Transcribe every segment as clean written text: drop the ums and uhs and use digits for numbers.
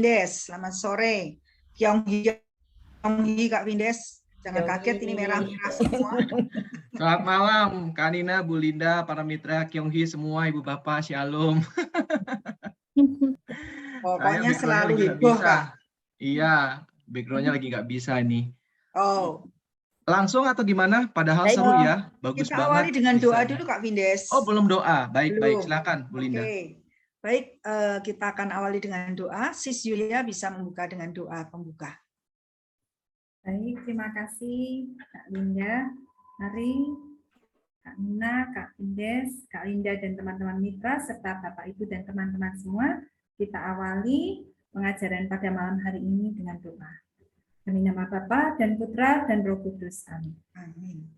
Vindes, selamat sore. Kyonghi Kak Vindes, jangan kaget ini merah-merah semua. Selamat malam Kak Nina, Bu Linda, para mitra Kyonghi semua, Ibu Bapak, Shalom. Pokoknya Saya selalu lagi nggak heboh bisa. Kak. Iya, backgroundnya lagi nggak bisa nih. Oh, Langsung atau gimana? Padahal baik. seru ya, bagus Kita banget. awali dengan doa bisanya. dulu Kak Vindes. Oh, belum doa. Baik, Belum. silakan Bu Linda. Oke. Baik, kita akan awali dengan doa. Sis Yulia bisa membuka dengan doa pembuka. Baik, terima kasih Kak Linda. Mari Kak Nina, Kak Vindes, Kak Linda dan teman-teman mitra serta Bapak Ibu dan teman-teman semua, kita awali pengajaran pada malam hari ini dengan doa. Demi nama Bapa dan Putra dan Roh Kudus. Amin. Amin.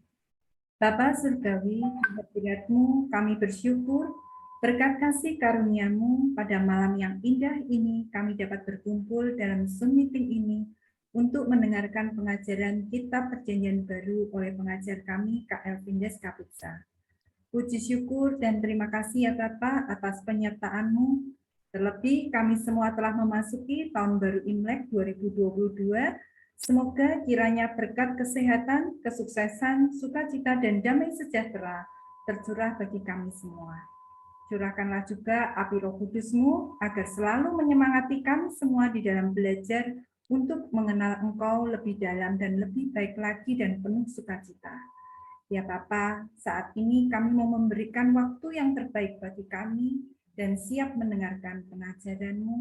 Bapa Surgawi, hadiratmu kami bersyukur berkat kasih karuniamu pada malam yang indah ini kami dapat berkumpul dalam Zoom meeting ini untuk mendengarkan pengajaran Kitab Perjanjian Baru oleh pengajar kami Kak Vindes Kapitsa. Puji syukur dan terima kasih ya Bapa atas penyertaan-Mu. Terlebih kami semua telah memasuki tahun baru Imlek 2022. Semoga kiranya berkat kesehatan, kesuksesan, sukacita, dan damai sejahtera tercurah bagi kami semua. Curahkanlah juga api Roh Kudus-Mu agar selalu menyemangati kami semua di dalam belajar untuk mengenal Engkau lebih dalam dan lebih baik lagi dan penuh sukacita. Ya Bapa, saat ini kami mau memberikan waktu yang terbaik bagi kami dan siap mendengarkan pengajaran-Mu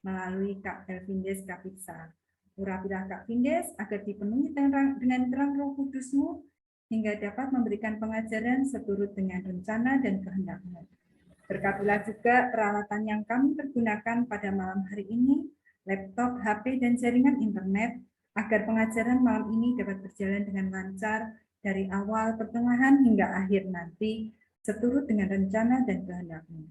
melalui Kak Vindes Kapitsa. Urapilah Kak Vindes agar dipenuhi dengan terang Roh Kudus-Mu hingga dapat memberikan pengajaran seturut dengan rencana dan kehendak-Mu. Berkatilah juga peralatan yang kami pergunakan pada malam hari ini, laptop, HP, dan jaringan internet, agar pengajaran malam ini dapat berjalan dengan lancar dari awal, pertengahan, hingga akhir nanti, seturut dengan rencana dan kehendak-Mu.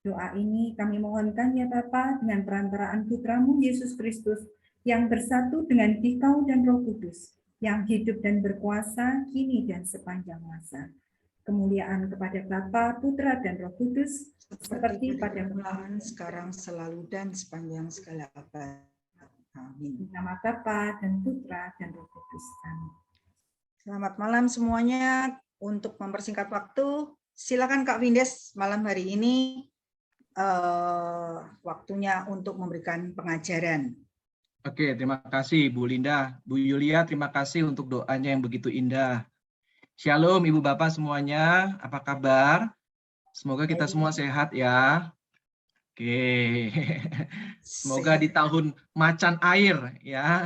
Doa ini kami mohonkan ya Bapa dengan perantaraan Putra-Mu Yesus Kristus, yang bersatu dengan Dikau dan Roh Kudus, yang hidup dan berkuasa kini dan sepanjang masa. Kemuliaan kepada Bapa, Putra, dan Roh Kudus, seperti pada permulaan, sekarang, selalu, dan sepanjang segala abad. Amin. Nama Bapa dan Putra dan Roh Kudus. Amin. Selamat malam semuanya. Untuk mempersingkat waktu, silakan Kak Vindes malam hari ini waktunya untuk memberikan pengajaran. Oke, terima kasih Bu Linda. Bu Yulia, terima kasih untuk doanya yang begitu indah. Shalom Ibu Bapak semuanya, apa kabar? Semoga kita semua sehat ya. Oke, semoga di tahun macan air ya,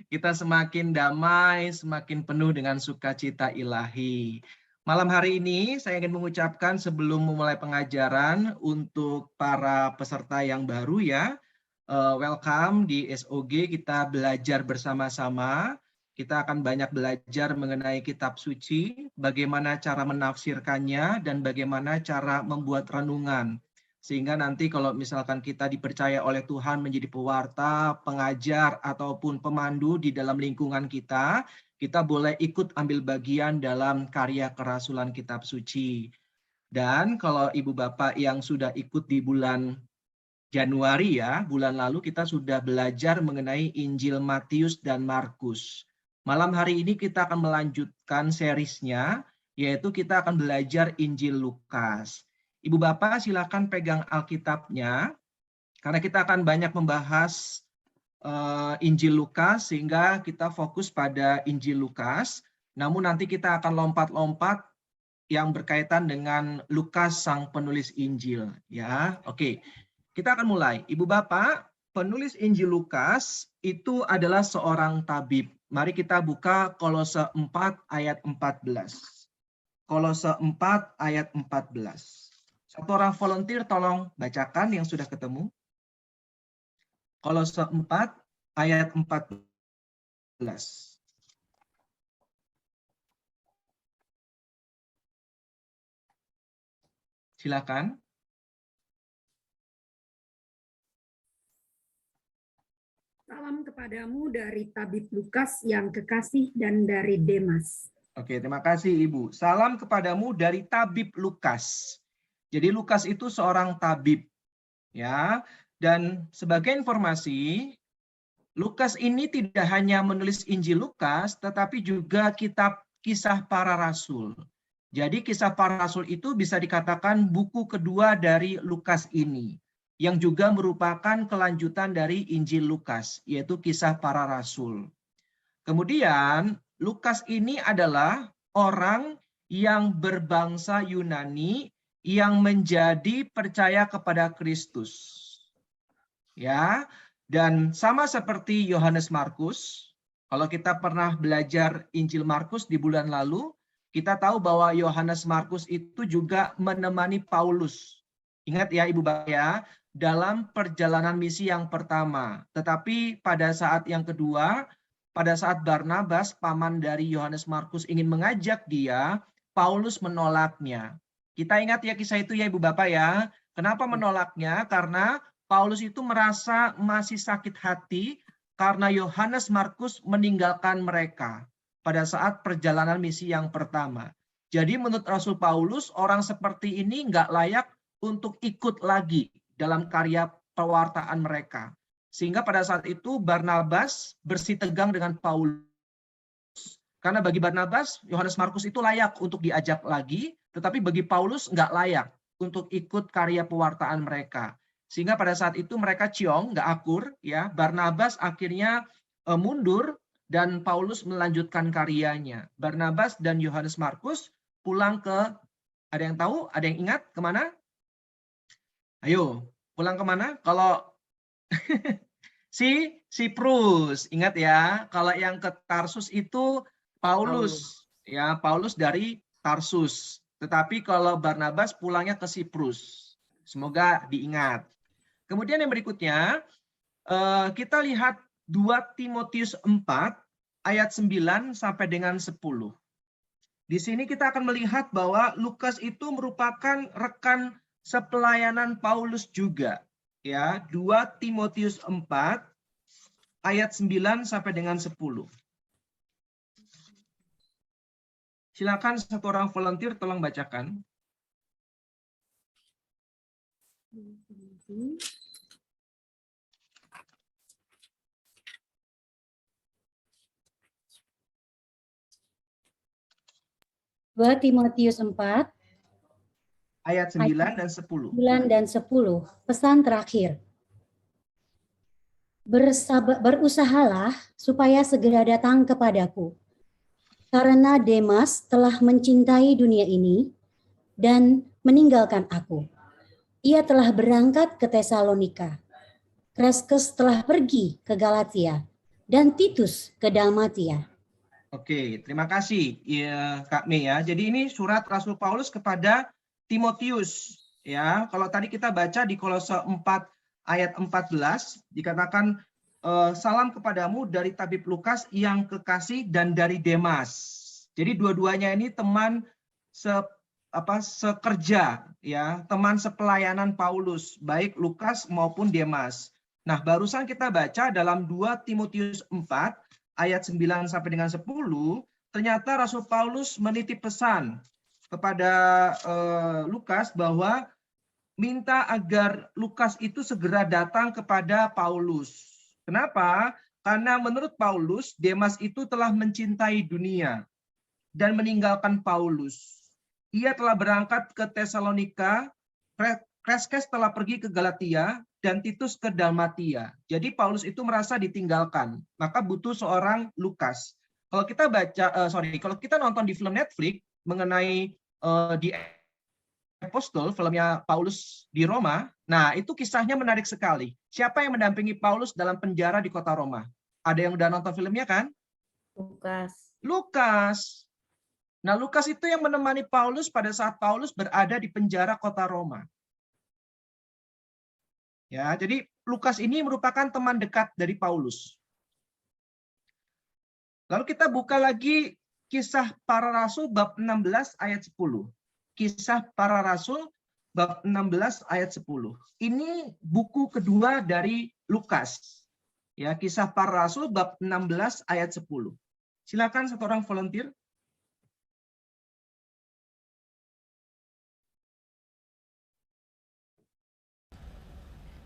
kita semakin damai, semakin penuh dengan sukacita ilahi. Malam hari ini saya ingin mengucapkan sebelum memulai pengajaran untuk para peserta yang baru ya, welcome di SOG, kita belajar bersama-sama. Kita akan banyak belajar mengenai kitab suci, bagaimana cara menafsirkannya, dan bagaimana cara membuat renungan. Sehingga nanti kalau misalkan kita dipercaya oleh Tuhan menjadi pewarta, pengajar, ataupun pemandu di dalam lingkungan kita boleh ikut ambil bagian dalam karya kerasulan kitab suci. Dan kalau Ibu Bapak yang sudah ikut di bulan Januari ya, bulan lalu kita sudah belajar mengenai Injil Matius dan Markus. Malam hari ini kita akan melanjutkan seriesnya, yaitu kita akan belajar Injil Lukas. Ibu Bapak silakan pegang Alkitabnya, karena kita akan banyak membahas Injil Lukas, sehingga kita fokus pada Injil Lukas. Namun nanti kita akan lompat-lompat yang berkaitan dengan Lukas sang penulis Injil. Ya, oke. Kita akan mulai. Ibu Bapak, penulis Injil Lukas itu adalah seorang tabib. Mari kita buka Kolose 4 ayat 14. Kolose 4 ayat 14. Satu orang volunteer tolong bacakan yang sudah ketemu. Kolose 4 ayat 14. Silakan. Salam kepadamu dari Tabib Lukas yang kekasih dan dari Demas. Oke, terima kasih Ibu. Salam kepadamu dari Tabib Lukas. Jadi Lukas itu seorang tabib. Ya, Dan sebagai informasi, Lukas ini tidak hanya menulis Injil Lukas, tetapi juga kitab Kisah Para Rasul. Jadi Kisah Para Rasul itu bisa dikatakan buku kedua dari Lukas ini, yang juga merupakan kelanjutan dari Injil Lukas, yaitu Kisah Para Rasul. Kemudian Lukas ini adalah orang yang berbangsa Yunani yang menjadi percaya kepada Kristus. Ya, dan sama seperti Yohanes Markus, kalau kita pernah belajar Injil Markus di bulan lalu, kita tahu bahwa Yohanes Markus itu juga menemani Paulus. Ingat ya Ibu Bapak ya, dalam perjalanan misi yang pertama. Tetapi pada saat yang kedua, pada saat Barnabas, paman dari Yohanes Markus ingin mengajak dia, Paulus menolaknya. Kita ingat ya kisah itu ya Ibu Bapak ya. Kenapa menolaknya? Karena Paulus itu merasa masih sakit hati karena Yohanes Markus meninggalkan mereka pada saat perjalanan misi yang pertama. Jadi menurut Rasul Paulus, orang seperti ini nggak layak untuk ikut lagi dalam karya pewartaan mereka. Sehingga pada saat itu Barnabas bersitegang dengan Paulus. Karena bagi Barnabas, Yohanes Markus itu layak untuk diajak lagi, tetapi bagi Paulus nggak layak untuk ikut karya pewartaan mereka. Sehingga pada saat itu mereka ciong, nggak akur, ya. Barnabas akhirnya mundur dan Paulus melanjutkan karyanya. Barnabas dan Yohanes Markus pulang ke, ada yang tahu, ada yang ingat kemana? Ayo, pulang kemana? Kalau Siprus, ingat ya. Kalau yang ke Tarsus itu Paulus, ya Paulus dari Tarsus. Tetapi kalau Barnabas pulangnya ke Siprus. Semoga diingat. Kemudian yang berikutnya, kita lihat 2 Timotius 4 ayat 9 sampai dengan 10. Di sini kita akan melihat bahwa Lukas itu merupakan rekan sepelayanan Paulus juga. Ya, 2 Timotius 4 ayat 9 sampai dengan 10. Silakan satu orang volunteer tolong bacakan. Dua Timotius 4 ayat 9 dan 10. 9 dan 10. Pesan terakhir. Berusahalah supaya segera datang kepadaku. Karena Demas telah mencintai dunia ini dan meninggalkan aku. Ia telah berangkat ke Tesalonika. Kreskes telah pergi ke Galatia dan Titus ke Dalmatia. Oke, terima kasih ya, Kak Mei ya. Jadi ini surat Rasul Paulus kepada Timotius ya. Kalau tadi kita baca di Kolose 4 ayat 14 dikatakan salam kepadamu dari tabib Lukas yang kekasih dan dari Demas. Jadi dua-duanya ini teman sekerja ya, teman sepelayanan Paulus, baik Lukas maupun Demas. Nah, barusan kita baca dalam 2 Timotius 4 ayat 9 sampai dengan 10, ternyata Rasul Paulus menitip pesan kepada Lukas bahwa minta agar Lukas itu segera datang kepada Paulus. Kenapa? Karena menurut Paulus, Demas itu telah mencintai dunia dan meninggalkan Paulus. Ia telah berangkat ke Tesalonika, Kreskes telah pergi ke Galatia, dan Titus ke Dalmatia. Jadi Paulus itu merasa ditinggalkan, maka butuh seorang Lukas. Kalau kita kalau kita nonton di film Netflix mengenai di Apostol, filmnya Paulus di Roma, nah itu kisahnya menarik sekali. Siapa yang mendampingi Paulus dalam penjara di kota Roma? Ada yang udah nonton filmnya kan? Lukas. Nah, Lukas itu yang menemani Paulus pada saat Paulus berada di penjara kota Roma. Ya, jadi Lukas ini merupakan teman dekat dari Paulus. Lalu kita buka lagi Kisah Para Rasul bab 16 ayat 10. Kisah Para Rasul bab 16 ayat 10. Ini buku kedua dari Lukas. Ya, Kisah Para Rasul bab 16 ayat 10. Silakan satu orang volunteer.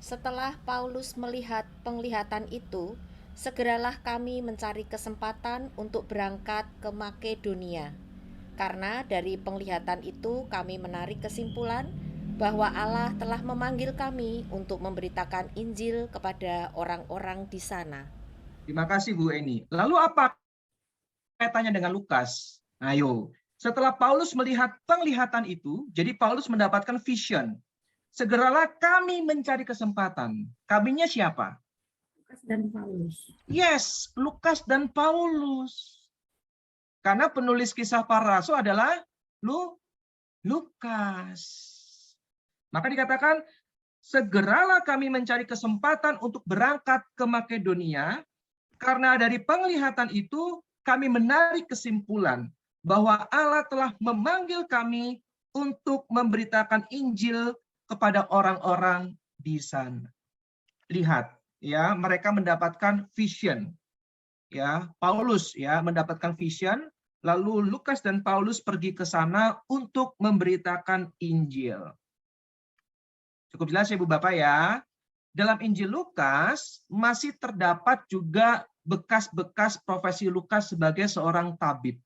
Setelah Paulus melihat penglihatan itu, segeralah kami mencari kesempatan untuk berangkat ke Makedonia. Karena dari penglihatan itu kami menarik kesimpulan bahwa Allah telah memanggil kami untuk memberitakan Injil kepada orang-orang di sana. Terima kasih Bu Eni. Lalu apa kaitannya dengan Lukas? Ayo, setelah Paulus melihat penglihatan itu, jadi Paulus mendapatkan vision. Segeralah kami mencari kesempatan. Kaminya siapa? Lukas dan Paulus. Yes, Lukas dan Paulus. Karena penulis kisah para rasul adalah Lukas. Maka dikatakan, segeralah kami mencari kesempatan untuk berangkat ke Makedonia, karena dari penglihatan itu kami menarik kesimpulan bahwa Allah telah memanggil kami untuk memberitakan Injil kepada orang-orang di sana. Lihat, ya, mereka mendapatkan vision. Ya, Paulus ya mendapatkan vision, lalu Lukas dan Paulus pergi ke sana untuk memberitakan Injil. Cukup jelas ya Bu Bapak ya. Dalam Injil Lukas masih terdapat juga bekas-bekas profesi Lukas sebagai seorang tabib.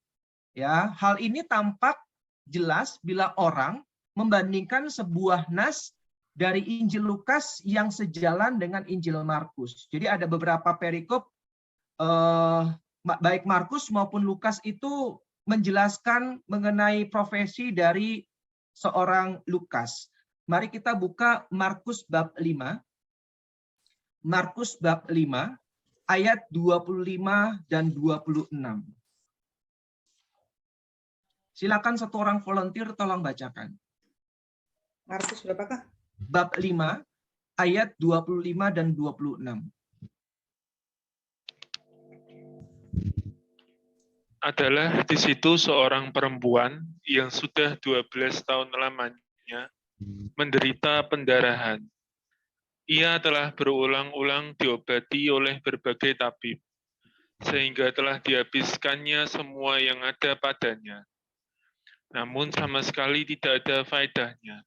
Ya, hal ini tampak jelas bila orang membandingkan sebuah nas dari Injil Lukas yang sejalan dengan Injil Markus. Jadi ada beberapa perikop baik Markus maupun Lukas itu menjelaskan mengenai profesi dari seorang Lukas. Mari kita buka Markus bab 5. Markus bab 5 ayat 25 dan 26. Silakan satu orang volunteer tolong bacakan. Markus berapakah? Bab 5 ayat 25 dan 26. Adalah di situ seorang perempuan yang sudah 12 tahun lamanya menderita pendarahan. Ia telah berulang-ulang diobati oleh berbagai tabib, sehingga telah dihabiskannya semua yang ada padanya. Namun sama sekali tidak ada faedahnya.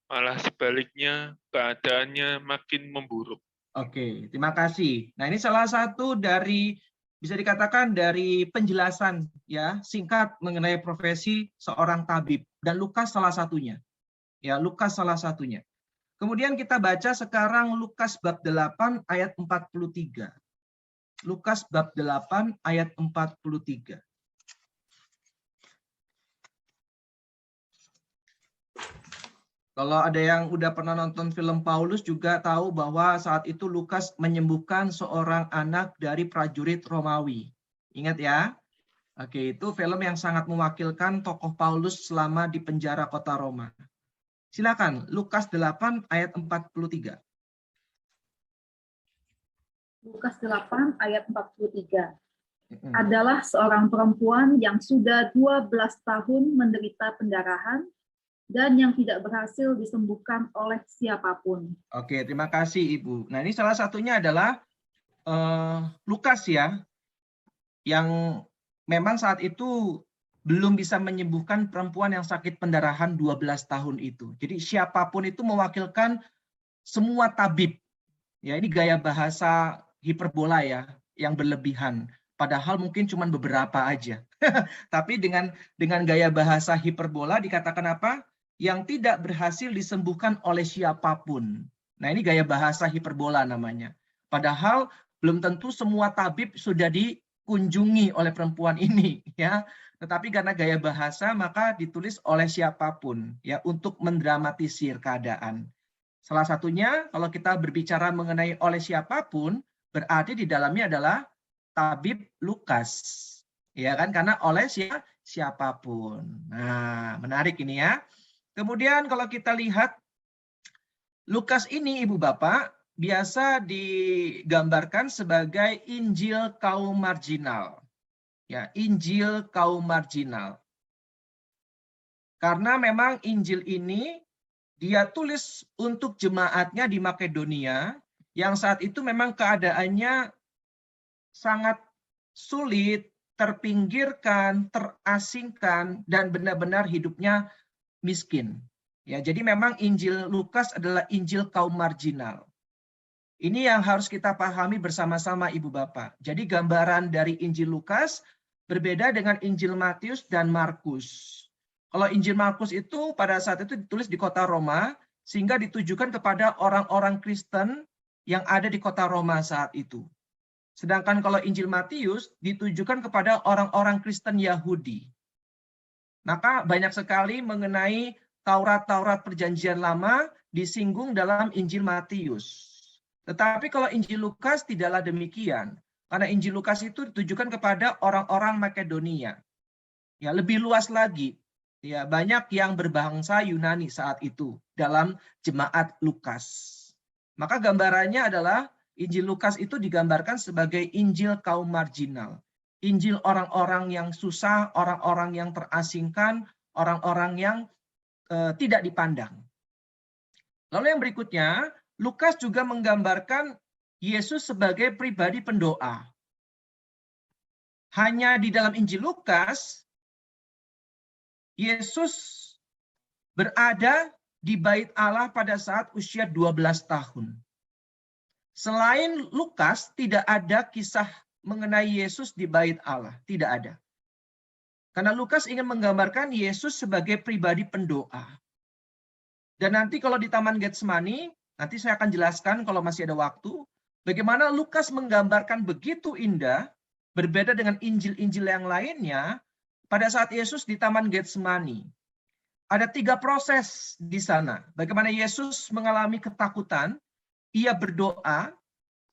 Malah sebaliknya, keadaannya makin memburuk. Oke, terima kasih. Nah, ini salah satu dari, bisa dikatakan dari penjelasan ya singkat mengenai profesi seorang tabib. Dan Lukas salah satunya. Ya, Lukas salah satunya. Kemudian kita baca sekarang Lukas bab 8 ayat 43. Lukas bab 8 ayat 43. Kalau ada yang udah pernah nonton film Paulus juga tahu bahwa saat itu Lukas menyembuhkan seorang anak dari prajurit Romawi. Ingat ya? Oke, itu film yang sangat mewakilkan tokoh Paulus selama di penjara kota Roma. Silakan, Lukas 8 ayat 43. Lukas 8 ayat 43. Adalah seorang perempuan yang sudah 12 tahun menderita pendarahan dan yang tidak berhasil disembuhkan oleh siapapun. Oke, terima kasih Ibu. Nah, ini salah satunya adalah Lukas ya, yang memang saat itu belum bisa menyembuhkan perempuan yang sakit pendarahan 12 tahun itu. Jadi siapapun itu mewakilkan semua tabib. Ya, ini gaya bahasa hiperbola ya, yang berlebihan. Padahal mungkin cuma beberapa aja. Tapi dengan gaya bahasa hiperbola dikatakan apa? Yang tidak berhasil disembuhkan oleh siapapun. Nah, ini gaya bahasa hiperbola namanya. Padahal belum tentu semua tabib sudah dikunjungi oleh perempuan ini, ya. Tetapi karena gaya bahasa maka ditulis oleh siapapun, ya, untuk mendramatisir keadaan. Salah satunya kalau kita berbicara mengenai oleh siapapun, berarti di dalamnya adalah tabib Lukas, ya kan? Karena oleh siapapun. Nah, menarik ini ya. Kemudian kalau kita lihat Lukas ini Ibu Bapak biasa digambarkan sebagai Injil kaum marginal. Ya, Injil kaum marginal. Karena memang Injil ini dia tulis untuk jemaatnya di Makedonia yang saat itu memang keadaannya sangat sulit, terpinggirkan, terasingkan, dan benar-benar hidupnya miskin. Ya, jadi memang Injil Lukas adalah Injil kaum marginal. Ini yang harus kita pahami bersama-sama Ibu Bapak. Jadi gambaran dari Injil Lukas berbeda dengan Injil Matius dan Markus. Kalau Injil Markus itu pada saat itu ditulis di kota Roma, sehingga ditujukan kepada orang-orang Kristen yang ada di kota Roma saat itu. Sedangkan kalau Injil Matius ditujukan kepada orang-orang Kristen Yahudi. Maka banyak sekali mengenai Taurat-Taurat Perjanjian Lama disinggung dalam Injil Matius. Tetapi kalau Injil Lukas tidaklah demikian. Karena Injil Lukas itu ditujukan kepada orang-orang Makedonia. Ya, lebih luas lagi. Ya, banyak yang berbangsa Yunani saat itu dalam jemaat Lukas. Maka gambarannya adalah Injil Lukas itu digambarkan sebagai Injil kaum marginal. Injil orang-orang yang susah, orang-orang yang terasingkan, orang-orang yang tidak dipandang. Lalu yang berikutnya, Lukas juga menggambarkan Yesus sebagai pribadi pendoa. Hanya di dalam Injil Lukas, Yesus berada di bait Allah pada saat usia 12 tahun. Selain Lukas, tidak ada kisah mengenai Yesus di bait Allah. Tidak ada. Karena Lukas ingin menggambarkan Yesus sebagai pribadi pendoa. Dan nanti kalau di Taman Getsemani, nanti saya akan jelaskan kalau masih ada waktu, bagaimana Lukas menggambarkan begitu indah, berbeda dengan Injil-Injil yang lainnya, pada saat Yesus di Taman Getsemani. Ada 3 proses di sana. Bagaimana Yesus mengalami ketakutan, ia berdoa,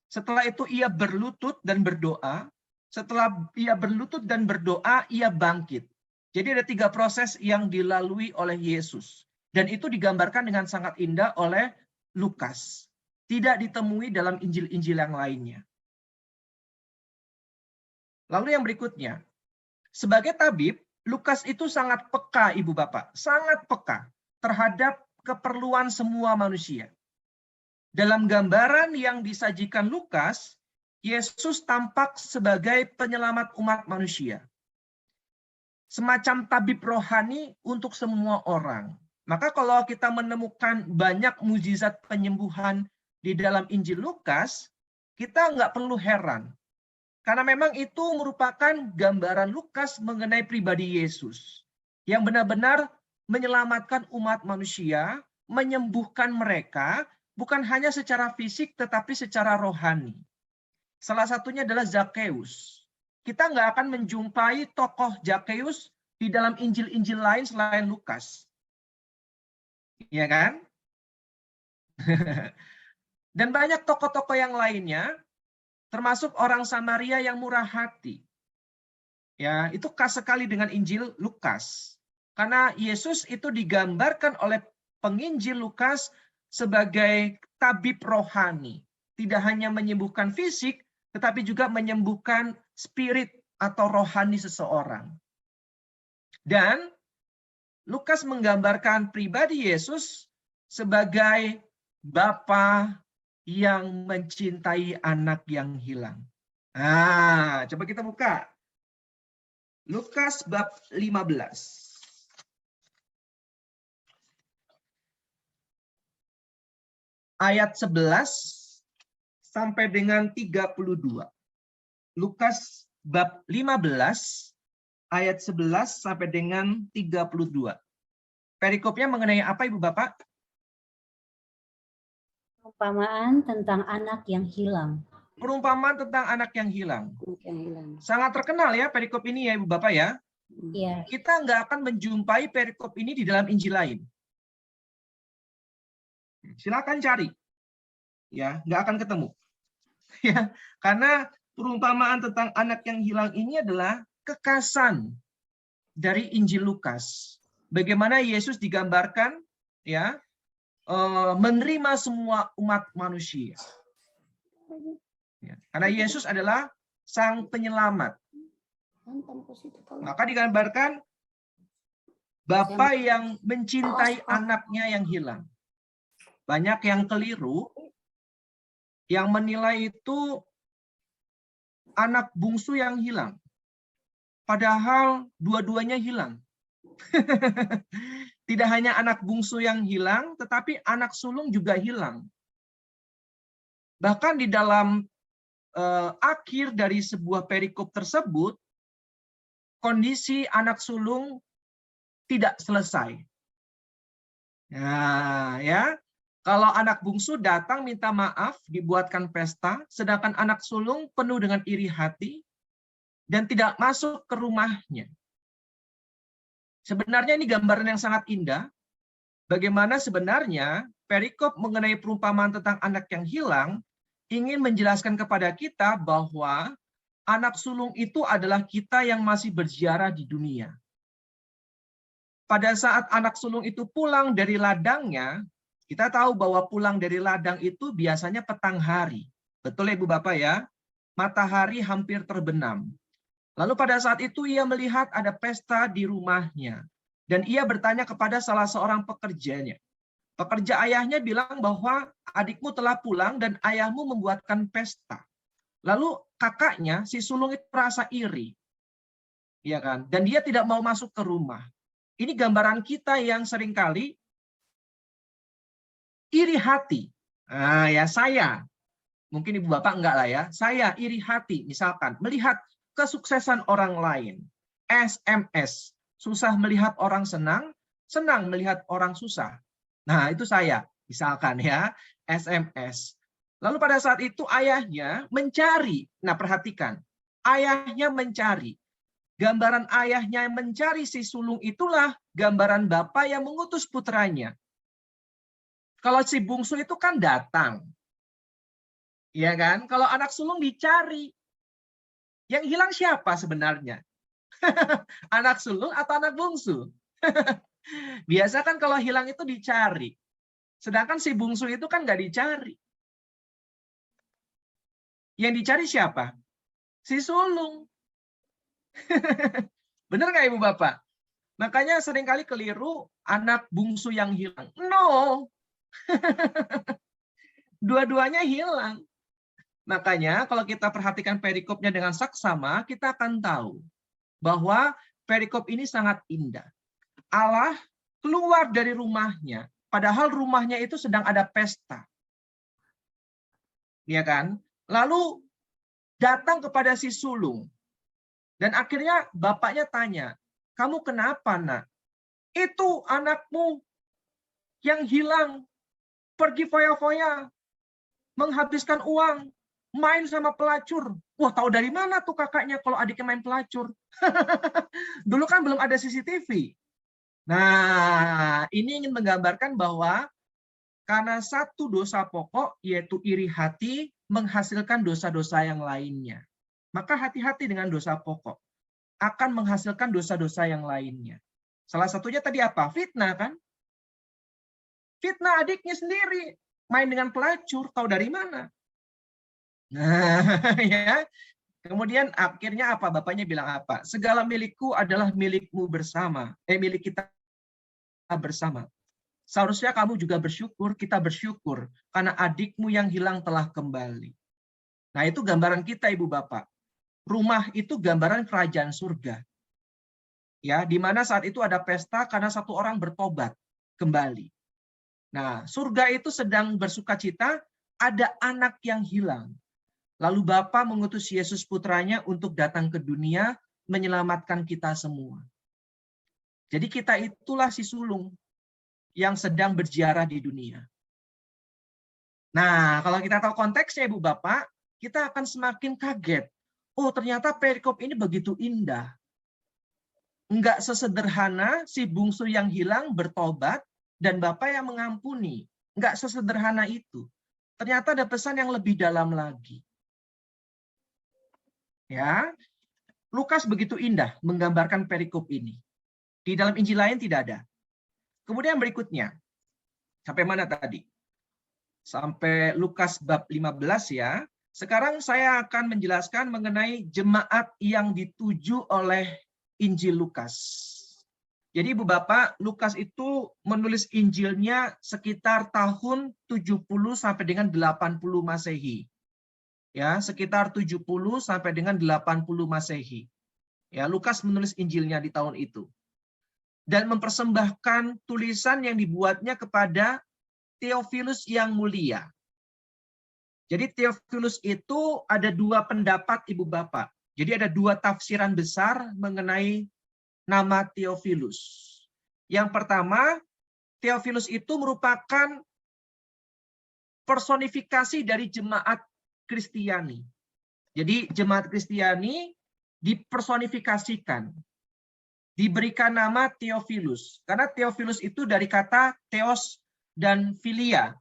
setelah itu ia berlutut dan berdoa, setelah ia berlutut dan berdoa, ia bangkit. Jadi ada 3 proses yang dilalui oleh Yesus. Dan itu digambarkan dengan sangat indah oleh Lukas. Tidak ditemui dalam Injil-Injil yang lainnya. Lalu yang berikutnya, sebagai tabib, Lukas itu sangat peka, Ibu Bapak. Sangat peka terhadap keperluan semua manusia. Dalam gambaran yang disajikan Lukas, Yesus tampak sebagai penyelamat umat manusia. Semacam tabib rohani untuk semua orang. Maka kalau kita menemukan banyak mukjizat penyembuhan di dalam Injil Lukas, kita nggak perlu heran. Karena memang itu merupakan gambaran Lukas mengenai pribadi Yesus. Yang benar-benar menyelamatkan umat manusia, menyembuhkan mereka, bukan hanya secara fisik tetapi secara rohani. Salah satunya adalah Zakheus. Kita nggak akan menjumpai tokoh Zakheus di dalam Injil-Injil lain selain Lukas. Iya kan? Dan banyak tokoh-tokoh yang lainnya, termasuk orang Samaria yang murah hati. Ya, itu khas sekali dengan Injil Lukas. Karena Yesus itu digambarkan oleh penginjil Lukas sebagai tabib rohani. Tidak hanya menyembuhkan fisik, tetapi juga menyembuhkan spirit atau rohani seseorang. Dan Lukas menggambarkan pribadi Yesus sebagai Bapa yang mencintai anak yang hilang. Nah, coba kita buka. Lukas bab 15. Ayat 11 sampai dengan 32. Lukas bab 15 ayat 11 sampai dengan 32. Perikopnya mengenai apa Ibu Bapak? Perumpamaan tentang anak yang hilang. Perumpamaan tentang anak yang hilang. Sangat terkenal ya perikop ini ya Ibu Bapak ya. Iya. Kita nggak akan menjumpai perikop ini di dalam Injil lain. Silakan cari. Ya, nggak akan ketemu. Ya, karena perumpamaan tentang anak yang hilang ini adalah kekasan dari Injil Lukas. Bagaimana Yesus digambarkan ya menerima semua umat manusia. Ya, karena Yesus adalah sang penyelamat. Maka digambarkan Bapa yang mencintai anaknya yang hilang. Banyak yang keliru yang menilai itu anak bungsu yang hilang. Padahal dua-duanya hilang. Tidak hanya anak bungsu yang hilang, tetapi anak sulung juga hilang. Bahkan di dalam akhir dari sebuah perikop tersebut, kondisi anak sulung tidak selesai. Nah, ya, kalau anak bungsu datang minta maaf, dibuatkan pesta, sedangkan anak sulung penuh dengan iri hati dan tidak masuk ke rumahnya. Sebenarnya ini gambaran yang sangat indah, bagaimana sebenarnya perikop mengenai perumpamaan tentang anak yang hilang ingin menjelaskan kepada kita bahwa anak sulung itu adalah kita yang masih berziarah di dunia. Pada saat anak sulung itu pulang dari ladangnya, kita tahu bahwa pulang dari ladang itu biasanya petang hari. Betul ya Ibu Bapak ya? Matahari hampir terbenam. Lalu pada saat itu ia melihat ada pesta di rumahnya. Dan ia bertanya kepada salah seorang pekerjanya. Pekerja ayahnya bilang bahwa adikmu telah pulang dan ayahmu membuatkan pesta. Lalu kakaknya, si sulung itu merasa iri. Ya kan? Dan dia tidak mau masuk ke rumah. Ini gambaran kita yang seringkali iri hati. Nah, ya saya. Mungkin Ibu Bapak enggak lah ya. Saya iri hati misalkan melihat kesuksesan orang lain. SMS. Susah melihat orang senang, senang melihat orang susah. Nah, itu saya, misalkan ya, SMS. Lalu pada saat itu ayahnya mencari. Nah, perhatikan. Ayahnya mencari. Gambaran ayahnya yang mencari si sulung itulah gambaran bapak yang mengutus putranya. Kalau si bungsu itu kan datang. Iya kan? Kalau anak sulung dicari. Yang hilang siapa sebenarnya? Anak sulung atau anak bungsu? Biasa kan kalau hilang itu dicari. Sedangkan si bungsu itu kan nggak dicari. Yang dicari siapa? Si sulung. Benar nggak Ibu Bapak? Makanya seringkali keliru anak bungsu yang hilang. No. Dua-duanya hilang. Makanya kalau kita perhatikan perikopnya dengan saksama, kita akan tahu bahwa perikop ini sangat indah. Allah keluar dari rumahnya, padahal rumahnya itu sedang ada pesta. Ya kan? Lalu datang kepada si sulung. Dan akhirnya bapaknya tanya, "Kamu kenapa, Nak? Itu anakmu yang hilang, pergi foya-foya, menghabiskan uang, main sama pelacur." Wah, tahu dari mana tuh kakaknya kalau adiknya main pelacur? Dulu kan belum ada CCTV. Nah, ini ingin menggambarkan bahwa karena satu dosa pokok, yaitu iri hati, menghasilkan dosa-dosa yang lainnya. Maka hati-hati dengan dosa pokok. Akan menghasilkan dosa-dosa yang lainnya. Salah satunya tadi apa? Fitnah kan? Fitnah adiknya sendiri. Main dengan pelacur, tahu dari mana? Nah, ya. Kemudian akhirnya apa? Bapaknya bilang apa? Segala milikku adalah milikmu bersama. Milik kita bersama. Seharusnya kamu juga bersyukur, kita bersyukur. Karena adikmu yang hilang telah kembali. Nah, itu gambaran kita Ibu Bapak. Rumah itu gambaran kerajaan surga. Ya, di mana saat itu ada pesta karena satu orang bertobat kembali. Nah, surga itu sedang bersukacita, ada anak yang hilang. Lalu Bapa mengutus Yesus putranya untuk datang ke dunia menyelamatkan kita semua. Jadi kita itulah si sulung yang sedang berziarah di dunia. Nah, kalau kita tahu konteksnya Ibu Bapak, kita akan semakin kaget. Oh, ternyata perikop ini begitu indah. Enggak sesederhana si bungsu yang hilang bertobat dan Bapa yang mengampuni. Enggak sesederhana itu. Ternyata ada pesan yang lebih dalam lagi. Ya, Lukas begitu indah menggambarkan perikop ini. Di dalam Injil lain tidak ada. Kemudian berikutnya, sampai mana tadi? Sampai Lukas bab 15 ya. Sekarang saya akan menjelaskan mengenai jemaat yang dituju oleh Injil Lukas. Jadi Ibu Bapak, Lukas itu menulis Injilnya sekitar tahun 70 sampai dengan 80 Masehi. Ya, sekitar 70 sampai dengan 80 Masehi. Ya, Lukas menulis Injilnya di tahun itu. Dan mempersembahkan tulisan yang dibuatnya kepada Theophilus yang mulia. Jadi Theophilus itu ada dua pendapat Ibu Bapak. Jadi ada dua tafsiran besar mengenai nama Theophilus. Yang pertama, Theophilus itu merupakan personifikasi dari jemaat Kristiani. Jadi jemaat Kristiani dipersonifikasikan, diberikan nama Theophilus. Karena Theophilus itu dari kata theos dan philia.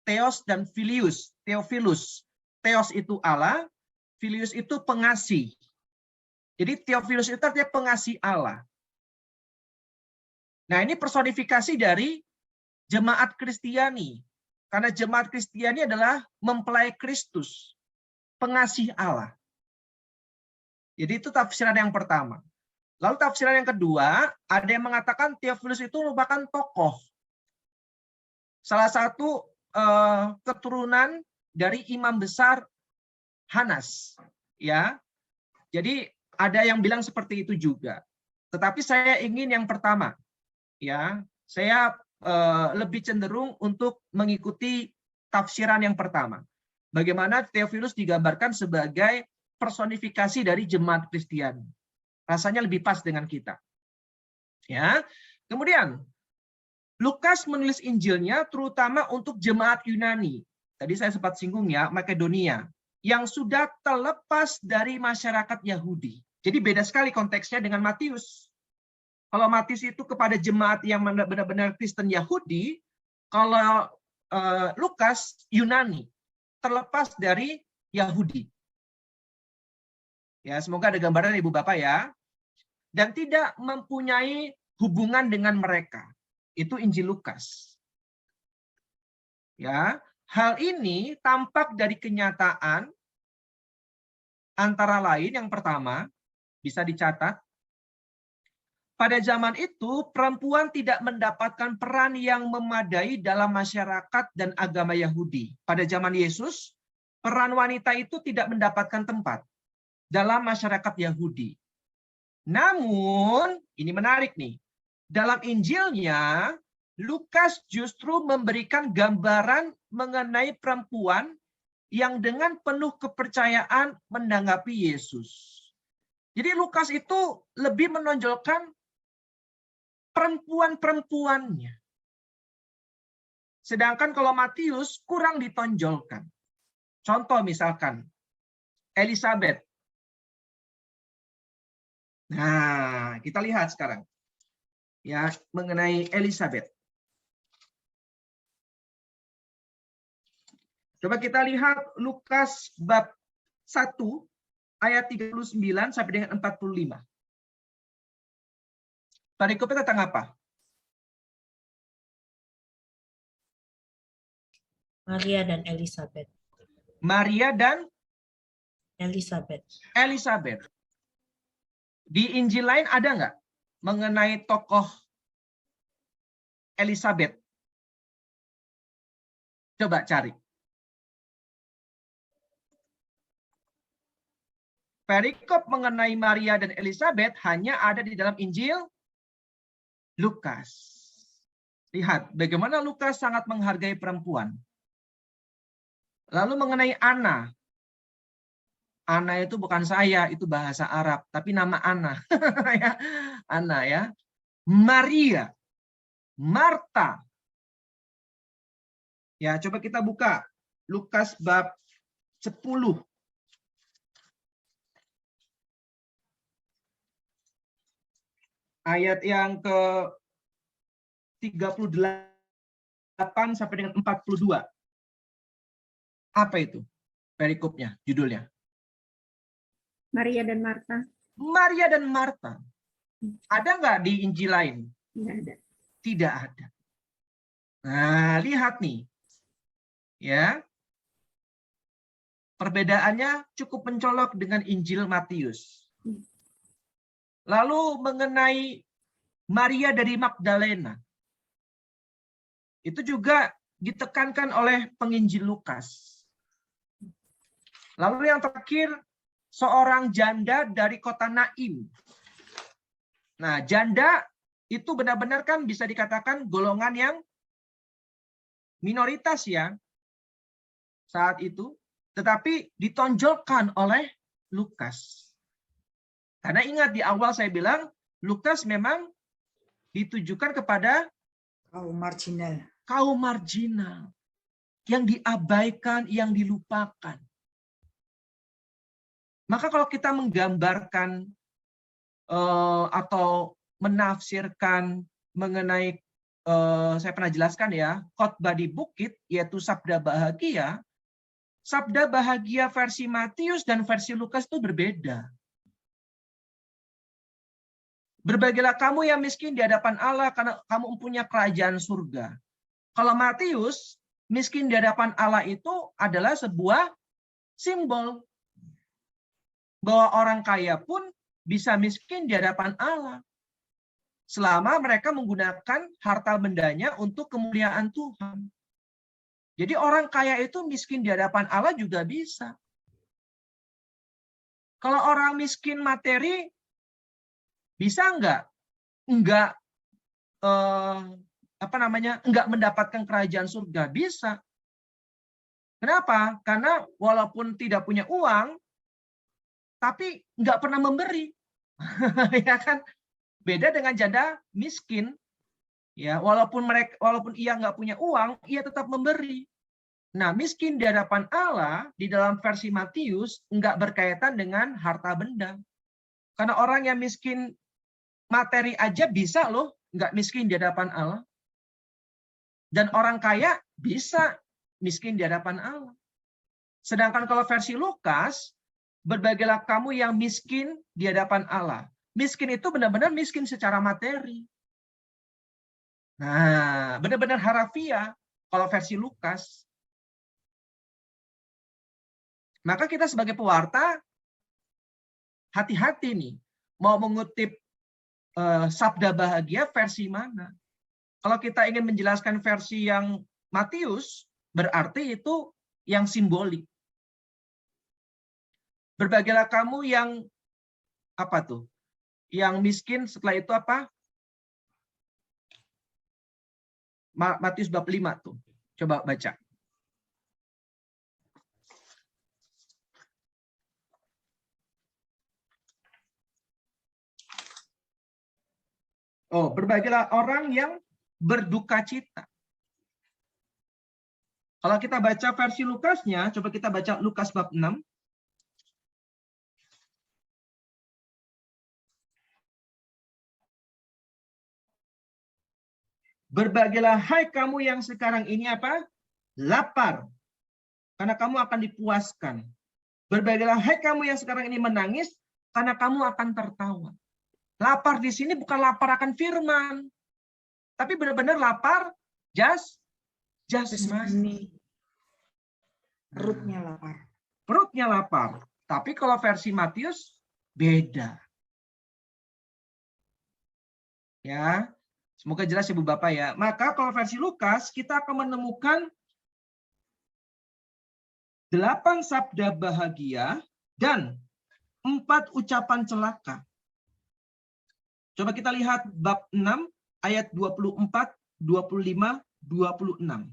Theos dan Filius, Theophilus. Theos itu Allah, Filius itu pengasih. Jadi Theophilus itu artinya pengasih Allah. Nah, ini personifikasi dari jemaat Kristiani. Karena jemaat Kristiani adalah mempelai Kristus, pengasih Allah. Jadi itu tafsiran yang pertama. Lalu tafsiran yang kedua, ada yang mengatakan Theophilus itu merupakan tokoh. Salah satu keturunan dari imam besar Hanas, ya. Jadi ada yang bilang seperti itu juga. Tetapi saya ingin yang pertama, ya. Saya lebih cenderung untuk mengikuti tafsiran yang pertama. Bagaimana Theophilus digambarkan sebagai personifikasi dari jemaat Kristiani. Rasanya lebih pas dengan kita. Ya. Kemudian Lukas menulis Injilnya terutama untuk jemaat Yunani. Tadi saya sempat singgung ya, Makedonia, yang sudah terlepas dari masyarakat Yahudi. Jadi beda sekali konteksnya dengan Matius. Kalau Matius itu kepada jemaat yang benar-benar Kristen Yahudi, kalau Lukas Yunani, terlepas dari Yahudi. Ya, semoga ada gambaran Ibu Bapak ya. Dan tidak mempunyai hubungan dengan mereka. Itu Injil Lukas. Ya, hal ini tampak dari kenyataan antara lain yang pertama bisa dicatat. Pada zaman itu perempuan tidak mendapatkan peran yang memadai dalam masyarakat dan agama Yahudi. Pada zaman Yesus, peran wanita itu tidak mendapatkan tempat dalam masyarakat Yahudi. Namun, ini menarik nih. Dalam Injilnya, Lukas justru memberikan gambaran mengenai perempuan yang dengan penuh kepercayaan menanggapi Yesus. Jadi Lukas itu lebih menonjolkan perempuan-perempuannya. Sedangkan kalau Matius kurang ditonjolkan. Contoh misalkan, Elizabeth. Nah, kita lihat sekarang. Ya, mengenai Elizabeth. Coba kita lihat Lukas bab 1 ayat 39 sampai dengan 45. Perikopnya tentang apa? Maria dan Elizabeth. Maria dan Elizabeth. Elizabeth. Di Injil lain ada nggak mengenai tokoh Elizabeth? Coba cari. Perikop mengenai Maria dan Elizabeth hanya ada di dalam Injil Lukas. Lihat bagaimana Lukas sangat menghargai perempuan. Lalu mengenai Anna. Anna itu bukan saya, itu bahasa Arab, tapi nama Anna. Anna ya. Maria, Marta. Ya, coba kita buka Lukas bab 10. Ayat yang ke 38 sampai dengan 42. Apa itu? Perikopnya, judulnya. Maria dan Marta. Maria dan Marta. Ada nggak di Injil lain? Tidak ada. Tidak ada. Nah, lihat nih. Ya. Perbedaannya cukup mencolok dengan Injil Matius. Lalu mengenai Maria dari Magdalena. Itu juga ditekankan oleh penginjil Lukas. Lalu yang terakhir, seorang janda dari kota Naim. Nah, janda itu benar-benar kan bisa dikatakan golongan yang minoritas ya. saat itu, tetapi ditonjolkan oleh Lukas. Karena ingat di awal saya bilang, Lukas memang ditujukan kepada Kaum marginal. kaum marginal, yang diabaikan, yang dilupakan. Maka kalau kita menggambarkan atau menafsirkan mengenai, saya pernah jelaskan ya, khotbah di bukit, yaitu sabda bahagia versi Matius dan versi Lukas itu berbeda. Berbahagialah kamu yang miskin di hadapan Allah karena kamu mempunyai kerajaan surga. Kalau Matius, miskin di hadapan Allah itu adalah sebuah simbol bahwa orang kaya pun bisa miskin di hadapan Allah selama mereka menggunakan harta bendanya untuk kemuliaan Tuhan. Jadi orang kaya itu miskin di hadapan Allah juga bisa. Kalau orang miskin materi, bisa enggak mendapatkan kerajaan surga? Bisa. Kenapa? Karena walaupun tidak punya uang, tapi enggak pernah memberi. Ya kan? Beda dengan janda miskin. Ya, walaupun ia enggak punya uang, ia tetap memberi. Nah, miskin di hadapan Allah di dalam versi Matius enggak berkaitan dengan harta benda. Karena orang yang miskin materi aja bisa loh nggak miskin di hadapan Allah. Dan orang kaya bisa miskin di hadapan Allah. Sedangkan kalau versi Lukas, berbahagialah kamu yang miskin di hadapan Allah. Miskin itu benar-benar miskin secara materi. Nah, benar-benar harafiah kalau versi Lukas. Maka kita sebagai pewarta, hati-hati nih, mau mengutip sabda bahagia versi mana. Kalau kita ingin menjelaskan versi yang Matius, berarti itu yang simbolik. Berbahagialah kamu yang apa tuh? Yang miskin, setelah itu apa? Matius bab 5 tuh. Coba baca. Oh, berbahagialah orang yang berduka cita. Kalau kita baca versi Lukasnya, coba kita baca Lukas bab 6. Berbahagialah hai kamu yang sekarang ini apa? Lapar. Karena kamu akan dipuaskan. Berbahagialah hai kamu yang sekarang ini menangis, karena kamu akan tertawa. Lapar di sini bukan lapar akan firman, tapi benar-benar lapar jasmani. Perutnya lapar. Perutnya lapar. Tapi kalau versi Matius beda. Ya, semoga jelas Ibu Bapak ya. Maka kalau versi Lukas kita akan menemukan 8 sabda bahagia dan 4 ucapan celaka. Coba kita lihat bab 6 ayat 24, 25, 26.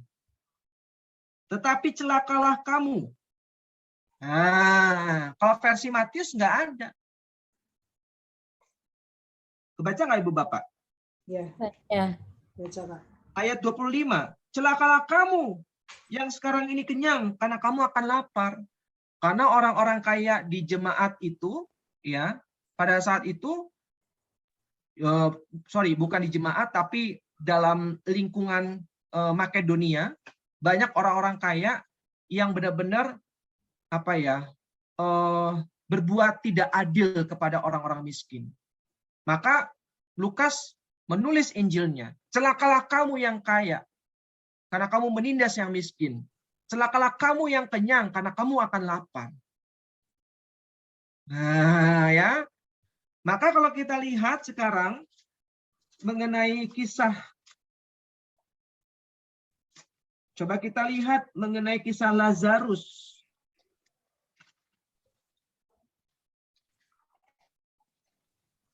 Tetapi celakalah kamu. Nah, kalau versi Matius nggak ada. Kebaca nggak Ibu Bapak? Ya. Ya. Baca, Pak. Ayat 25. Celakalah kamu yang sekarang ini kenyang karena kamu akan lapar. Karena orang-orang kaya di jemaat itu, ya, pada saat itu, bukan di jemaat, tapi dalam lingkungan Makedonia, banyak orang-orang kaya yang benar-benar berbuat tidak adil kepada orang-orang miskin. Maka Lukas menulis Injilnya, celakalah kamu yang kaya, karena kamu menindas yang miskin. Celakalah kamu yang kenyang, karena kamu akan lapar. Nah, ya. Maka kalau kita lihat sekarang mengenai kisah, coba kita lihat mengenai kisah Lazarus.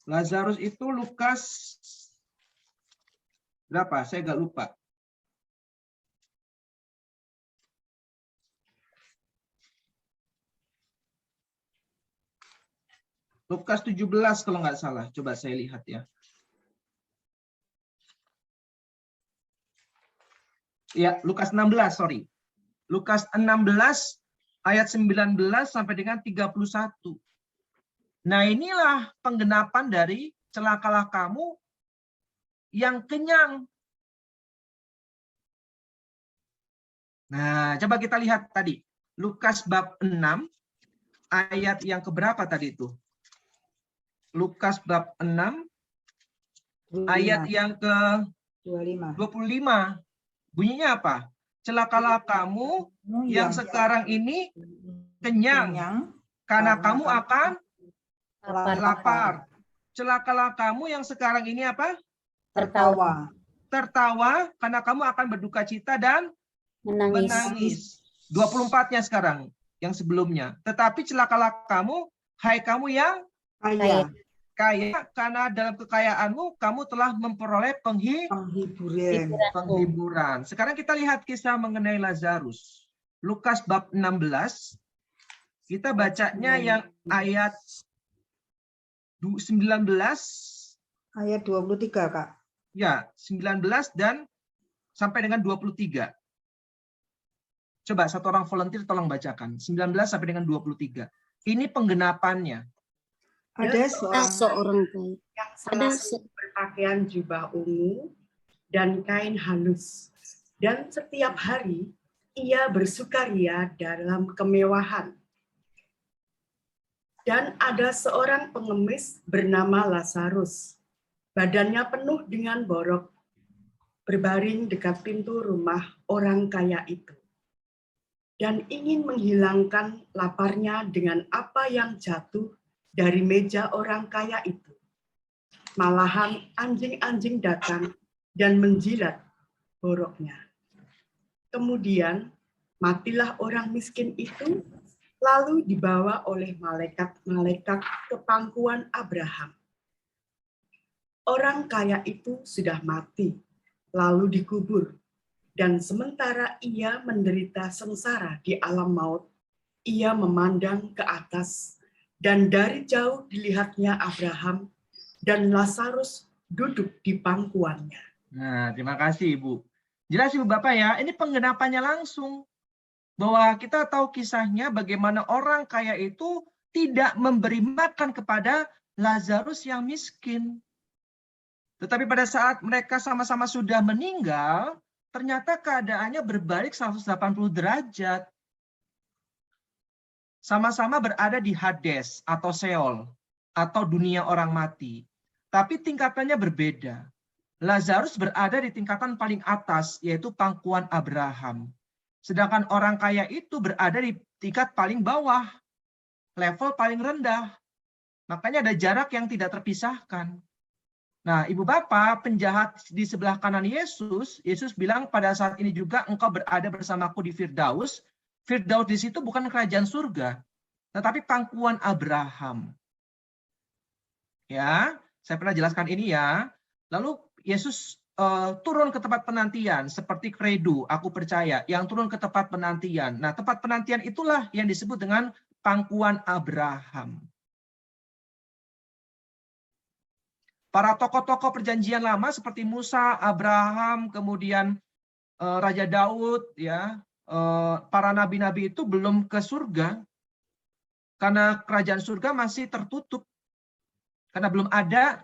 Lazarus itu Lukas berapa? Saya nggak lupa. Lukas 17 kalau nggak salah. Coba saya lihat ya. Ya, Lukas 16, sorry. Lukas 16 ayat 19 sampai dengan 31. Nah, inilah penggenapan dari celakalah kamu yang kenyang. Nah, coba kita lihat tadi. Lukas bab 6 ayat yang keberapa tadi itu? Lukas bab 6 ayat yang ke 25. Bunyinya apa? Celakalah kamu yang sekarang ini kenyang, karena kamu akan lapar. Celakalah kamu yang sekarang ini apa? Tertawa. Tertawa, karena kamu akan berduka cita dan menangis. 24-nya sekarang, yang sebelumnya. Tetapi celakalah kamu, hai kamu yang kaya, karena dalam kekayaanmu kamu telah memperoleh penghiburan. Sekarang kita lihat kisah mengenai Lazarus. Lukas bab 16. Kita bacanya yang ayat 19. Ayat 23, Kak. Ya, 19 dan sampai dengan 23. Coba satu orang volunteer tolong bacakan. 19 sampai dengan 23. Ini penggenapannya. Ada seorang yang selalu berpakaian jubah ungu dan kain halus, dan setiap hari ia bersukaria dalam kemewahan. Dan ada seorang pengemis bernama Lazarus, badannya penuh dengan borok, berbaring dekat pintu rumah orang kaya itu, dan ingin menghilangkan laparnya dengan apa yang jatuh dari meja orang kaya itu. Malahan anjing-anjing datang dan menjilat boroknya. Kemudian matilah orang miskin itu, lalu dibawa oleh malaikat-malaikat ke pangkuan Abraham. Orang kaya itu sudah mati, lalu dikubur, dan sementara ia menderita sengsara di alam maut, ia memandang ke atas, dan dari jauh dilihatnya Abraham dan Lazarus duduk di pangkuannya. Nah, terima kasih Ibu. Jelas Ibu Bapak ya, ini penggenapannya langsung. Bahwa kita tahu kisahnya bagaimana orang kaya itu tidak memberi makan kepada Lazarus yang miskin. Tetapi pada saat mereka sama-sama sudah meninggal, ternyata keadaannya berbalik 180 derajat. Sama-sama berada di Hades atau Sheol atau dunia orang mati. Tapi tingkatannya berbeda. Lazarus berada di tingkatan paling atas, yaitu pangkuan Abraham. Sedangkan orang kaya itu berada di tingkat paling bawah, level paling rendah. Makanya ada jarak yang tidak terpisahkan. Nah, Ibu Bapak, penjahat di sebelah kanan Yesus, Yesus bilang pada saat ini juga engkau berada bersamaku di Firdaus. Firdaus di situ bukan kerajaan surga, tetapi pangkuan Abraham. Ya, saya pernah jelaskan ini ya. Lalu Yesus turun ke tempat penantian seperti kredo, aku percaya, yang turun ke tempat penantian. Nah, tempat penantian itulah yang disebut dengan pangkuan Abraham. Para tokoh-tokoh perjanjian lama seperti Musa, Abraham, kemudian Raja Daud, ya, para nabi-nabi itu belum ke surga karena kerajaan surga masih tertutup, karena belum ada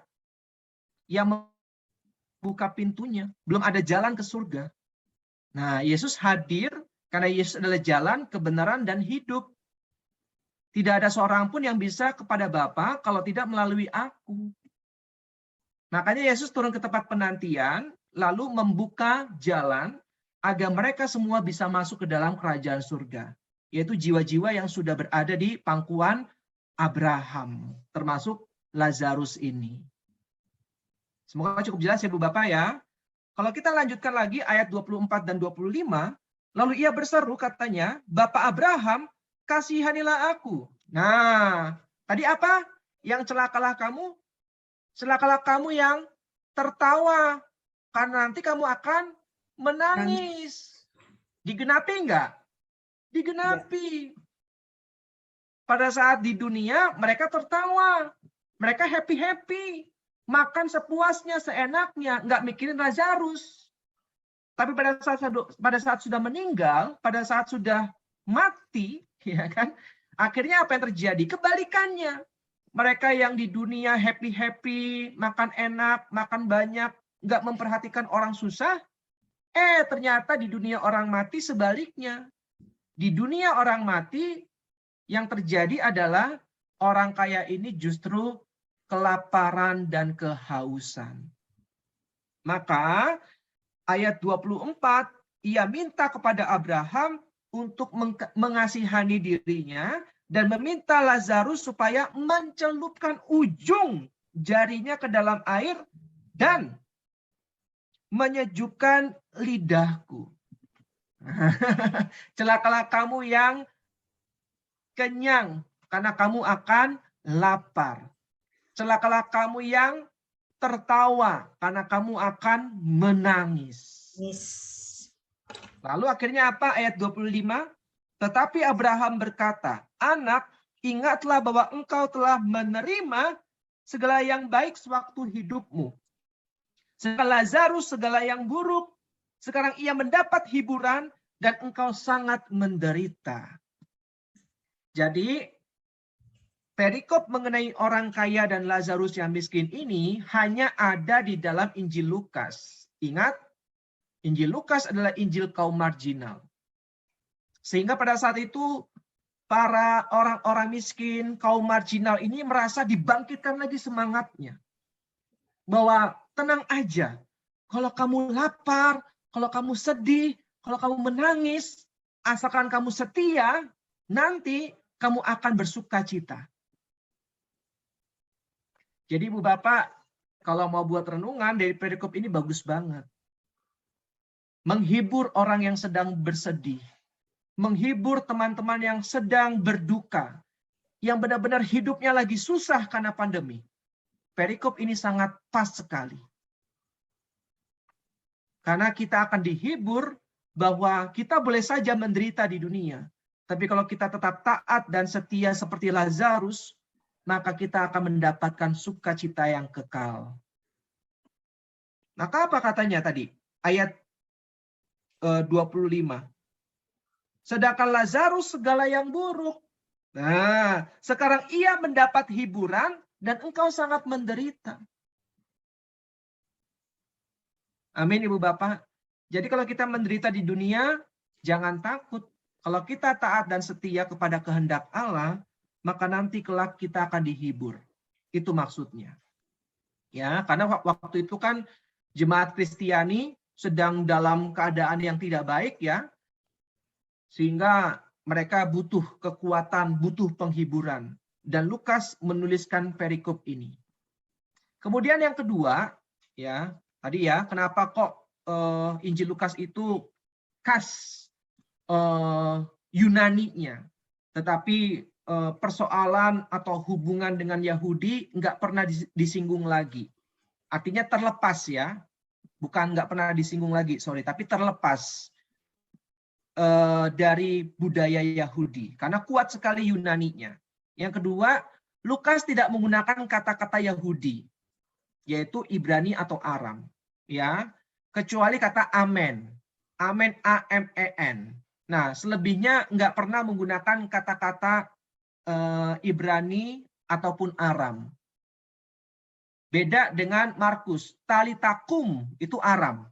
yang membuka pintunya, belum ada jalan ke surga. Nah, Yesus hadir karena Yesus adalah jalan, kebenaran, dan hidup. Tidak ada seorang pun yang bisa kepada Bapa kalau tidak melalui aku. Makanya Yesus turun ke tempat penantian, lalu membuka jalan agar mereka semua bisa masuk ke dalam kerajaan surga, yaitu jiwa-jiwa yang sudah berada di pangkuan Abraham, termasuk Lazarus ini. Semoga cukup jelas ya Bu Bapak ya. Kalau kita lanjutkan lagi ayat 24 dan 25, lalu ia berseru katanya, Bapak Abraham, kasihanilah aku. Nah, tadi apa? Yang celakalah kamu? Celakalah kamu yang tertawa, karena nanti kamu akan menangis. Digenapi enggak? Digenapi. pada saat di dunia mereka tertawa, mereka happy-happy, makan sepuasnya, seenaknya, nggak mikirin Lazarus. Tapi pada saat sudah meninggal, pada saat sudah mati, ya kan? Akhirnya apa yang terjadi? Kebalikannya. Mereka yang di dunia happy-happy, makan enak, makan banyak, nggak memperhatikan orang susah, ternyata di dunia orang mati sebaliknya. Di dunia orang mati, yang terjadi adalah orang kaya ini justru kelaparan dan kehausan. Maka ayat 24, ia minta kepada Abraham untuk mengasihani dirinya dan meminta Lazarus supaya mencelupkan ujung jarinya ke dalam air dan menyejukkan lidahku. Celakalah kamu yang kenyang, karena kamu akan lapar. Celakalah kamu yang tertawa, karena kamu akan menangis. Lalu akhirnya apa? Ayat 25. Tetapi Abraham berkata, anak, ingatlah bahwa engkau telah menerima segala yang baik sewaktu hidupmu. Sedangkan Lazarus segala yang buruk. Sekarang ia mendapat hiburan dan engkau sangat menderita. Jadi, perikop mengenai orang kaya dan Lazarus yang miskin ini hanya ada di dalam Injil Lukas. Ingat, Injil Lukas adalah Injil kaum marginal. Sehingga pada saat itu, para orang-orang miskin, kaum marginal ini merasa dibangkitkan lagi semangatnya. Bahwa tenang aja, kalau kamu lapar, kalau kamu sedih, kalau kamu menangis, asalkan kamu setia, nanti kamu akan bersuka cita. Jadi Ibu Bapak, kalau mau buat renungan dari perikop ini bagus banget. Menghibur orang yang sedang bersedih. Menghibur teman-teman yang sedang berduka. Yang benar-benar hidupnya lagi susah karena pandemi. Perikop ini sangat pas sekali. Karena kita akan dihibur bahwa kita boleh saja menderita di dunia. Tapi kalau kita tetap taat dan setia seperti Lazarus, maka kita akan mendapatkan sukacita yang kekal. Maka apa katanya tadi? Ayat 25. Sedangkan Lazarus segala yang buruk. Nah, sekarang ia mendapat hiburan dan engkau sangat menderita. Amin Ibu Bapak. Jadi kalau kita menderita di dunia, jangan takut. Kalau kita taat dan setia kepada kehendak Allah, maka nanti kelak kita akan dihibur. Itu maksudnya. Ya, karena waktu itu kan jemaat Kristiani sedang dalam keadaan yang tidak baik ya. Sehingga mereka butuh kekuatan, butuh penghiburan. Dan Lukas menuliskan perikop ini. Kemudian yang kedua, ya, tadi ya, kenapa kok Injil Lukas itu khas Yunani-nya, tetapi persoalan atau hubungan dengan Yahudi nggak pernah disinggung lagi. Artinya terlepas ya, bukan nggak pernah disinggung lagi, sorry, tapi terlepas dari budaya Yahudi, karena kuat sekali Yunani-nya. Yang kedua, Lukas tidak menggunakan kata-kata Yahudi, yaitu Ibrani atau Aram, ya, kecuali kata amen, amen, A-M-E-N. Nah, selebihnya nggak pernah menggunakan kata-kata Ibrani ataupun Aram. Beda dengan Markus, talitakum itu Aram,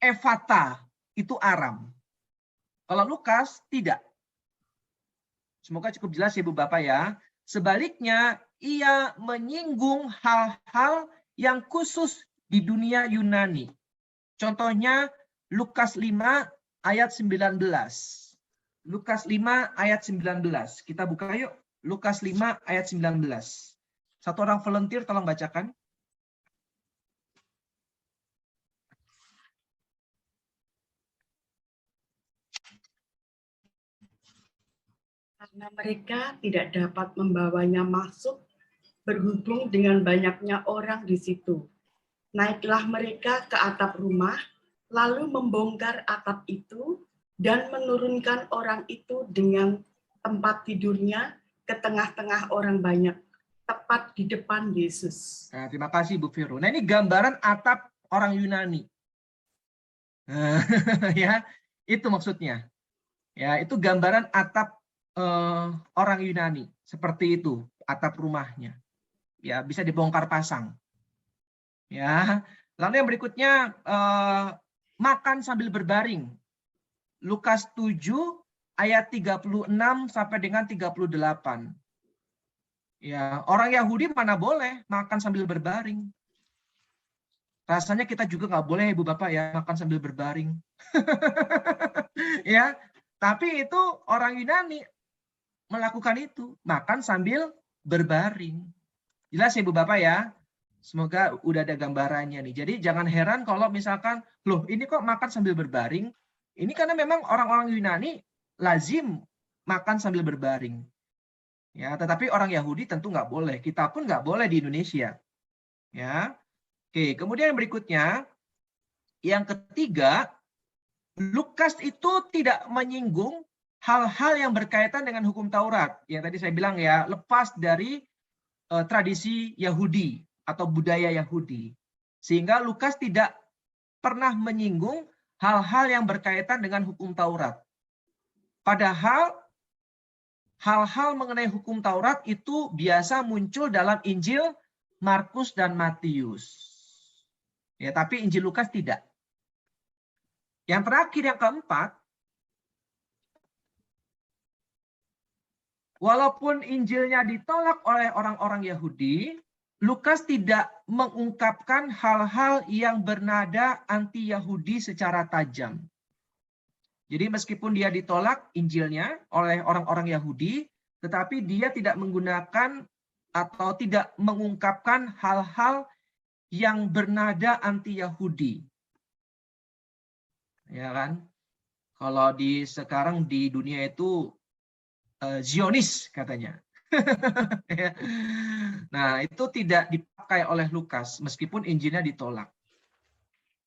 Evata itu Aram. Kalau Lukas tidak. Semoga cukup jelas ya Ibu Bapak ya. Sebaliknya, ia menyinggung hal-hal yang khusus di dunia Yunani. Contohnya Lukas 5 ayat 19. Lukas 5 ayat 19. Kita buka yuk. Lukas 5 ayat 19. Satu orang volunteer tolong bacakan. Karena mereka tidak dapat membawanya masuk berhubung dengan banyaknya orang di situ. Naiklah mereka ke atap rumah, lalu membongkar atap itu dan menurunkan orang itu dengan tempat tidurnya ke tengah-tengah orang banyak, tepat di depan Yesus. Nah, terima kasih Bu Vero. Nah, ini gambaran atap orang Yunani. Ya, itu maksudnya. Ya, itu gambaran atap orang Yunani. Seperti itu atap rumahnya. Ya, bisa dibongkar pasang. Ya. Lalu yang berikutnya makan sambil berbaring. Lukas 7 ayat 36 sampai dengan 38. Ya, orang Yahudi mana boleh makan sambil berbaring. Rasanya kita juga nggak boleh, Ibu Bapak, ya, makan sambil berbaring. Ya, tapi itu orang Yunani melakukan itu, makan sambil berbaring. Jelas ya, Ibu Bapak, ya? Semoga udah ada gambarannya nih. Jadi jangan heran kalau misalkan, loh ini kok makan sambil berbaring? Ini karena memang orang-orang Yunani lazim makan sambil berbaring. Ya, tetapi orang Yahudi tentu nggak boleh. Kita pun nggak boleh di Indonesia. Ya, oke. Kemudian yang berikutnya, yang ketiga, Lukas itu tidak menyinggung hal-hal yang berkaitan dengan hukum Taurat. Yang tadi saya bilang ya, lepas dari tradisi Yahudi atau budaya Yahudi. Sehingga Lukas tidak pernah menyinggung hal-hal yang berkaitan dengan hukum Taurat. Padahal hal-hal mengenai hukum Taurat itu biasa muncul dalam Injil Markus dan Matius. Ya, tapi Injil Lukas tidak. Yang terakhir, yang keempat, walaupun Injilnya ditolak oleh orang-orang Yahudi, Lukas tidak mengungkapkan hal-hal yang bernada anti-Yahudi secara tajam. Jadi meskipun dia ditolak Injilnya oleh orang-orang Yahudi, tetapi dia tidak menggunakan atau tidak mengungkapkan hal-hal yang bernada anti-Yahudi. Ya kan? Kalau sekarang di dunia itu Zionis katanya. Nah, itu tidak dipakai oleh Lukas meskipun Injilnya ditolak.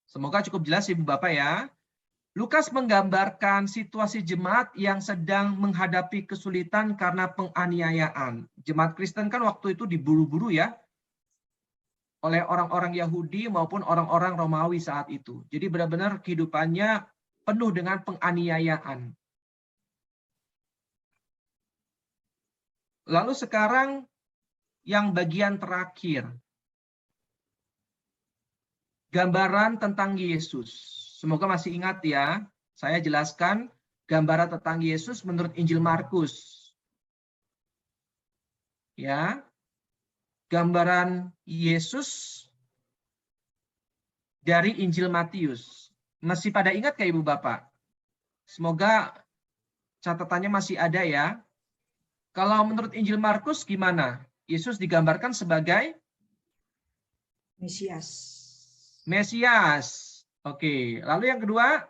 Semoga cukup jelas Ibu Bapak, ya. Lukas menggambarkan situasi jemaat yang sedang menghadapi kesulitan karena penganiayaan. Jemaat Kristen kan waktu itu diburu-buru ya oleh orang-orang Yahudi maupun orang-orang Romawi saat itu. Jadi benar-benar kehidupannya penuh dengan penganiayaan. Lalu sekarang yang bagian terakhir. Gambaran tentang Yesus. Semoga masih ingat ya, saya jelaskan gambaran tentang Yesus menurut Injil Markus. Ya, gambaran Yesus dari Injil Matius. Masih pada ingat kayak Ibu Bapak? Semoga catatannya masih ada ya. Kalau menurut Injil Markus gimana? Yesus digambarkan sebagai Mesias. Mesias. Oke, lalu yang kedua.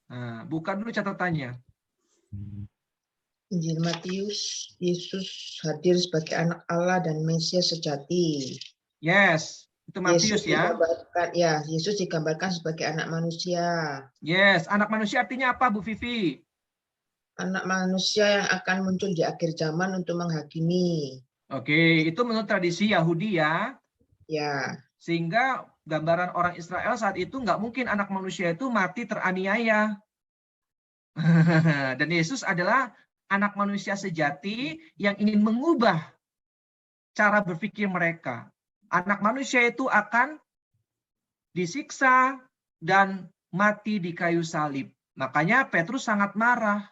Nah, buka dulu catatannya. Injil Matius, Yesus hadir sebagai anak Allah dan Mesias sejati. Yes, itu Matius ya. Yesus digambarkan sebagai anak manusia. Yes, anak manusia artinya apa Bu Vivi? Anak manusia yang akan muncul di akhir zaman untuk menghakimi. Oke, itu menurut tradisi Yahudi ya. Ya. Sehingga gambaran orang Israel saat itu nggak mungkin anak manusia itu mati teraniaya. Dan Yesus adalah anak manusia sejati yang ingin mengubah cara berpikir mereka. Anak manusia itu akan disiksa dan mati di kayu salib. Makanya Petrus sangat marah,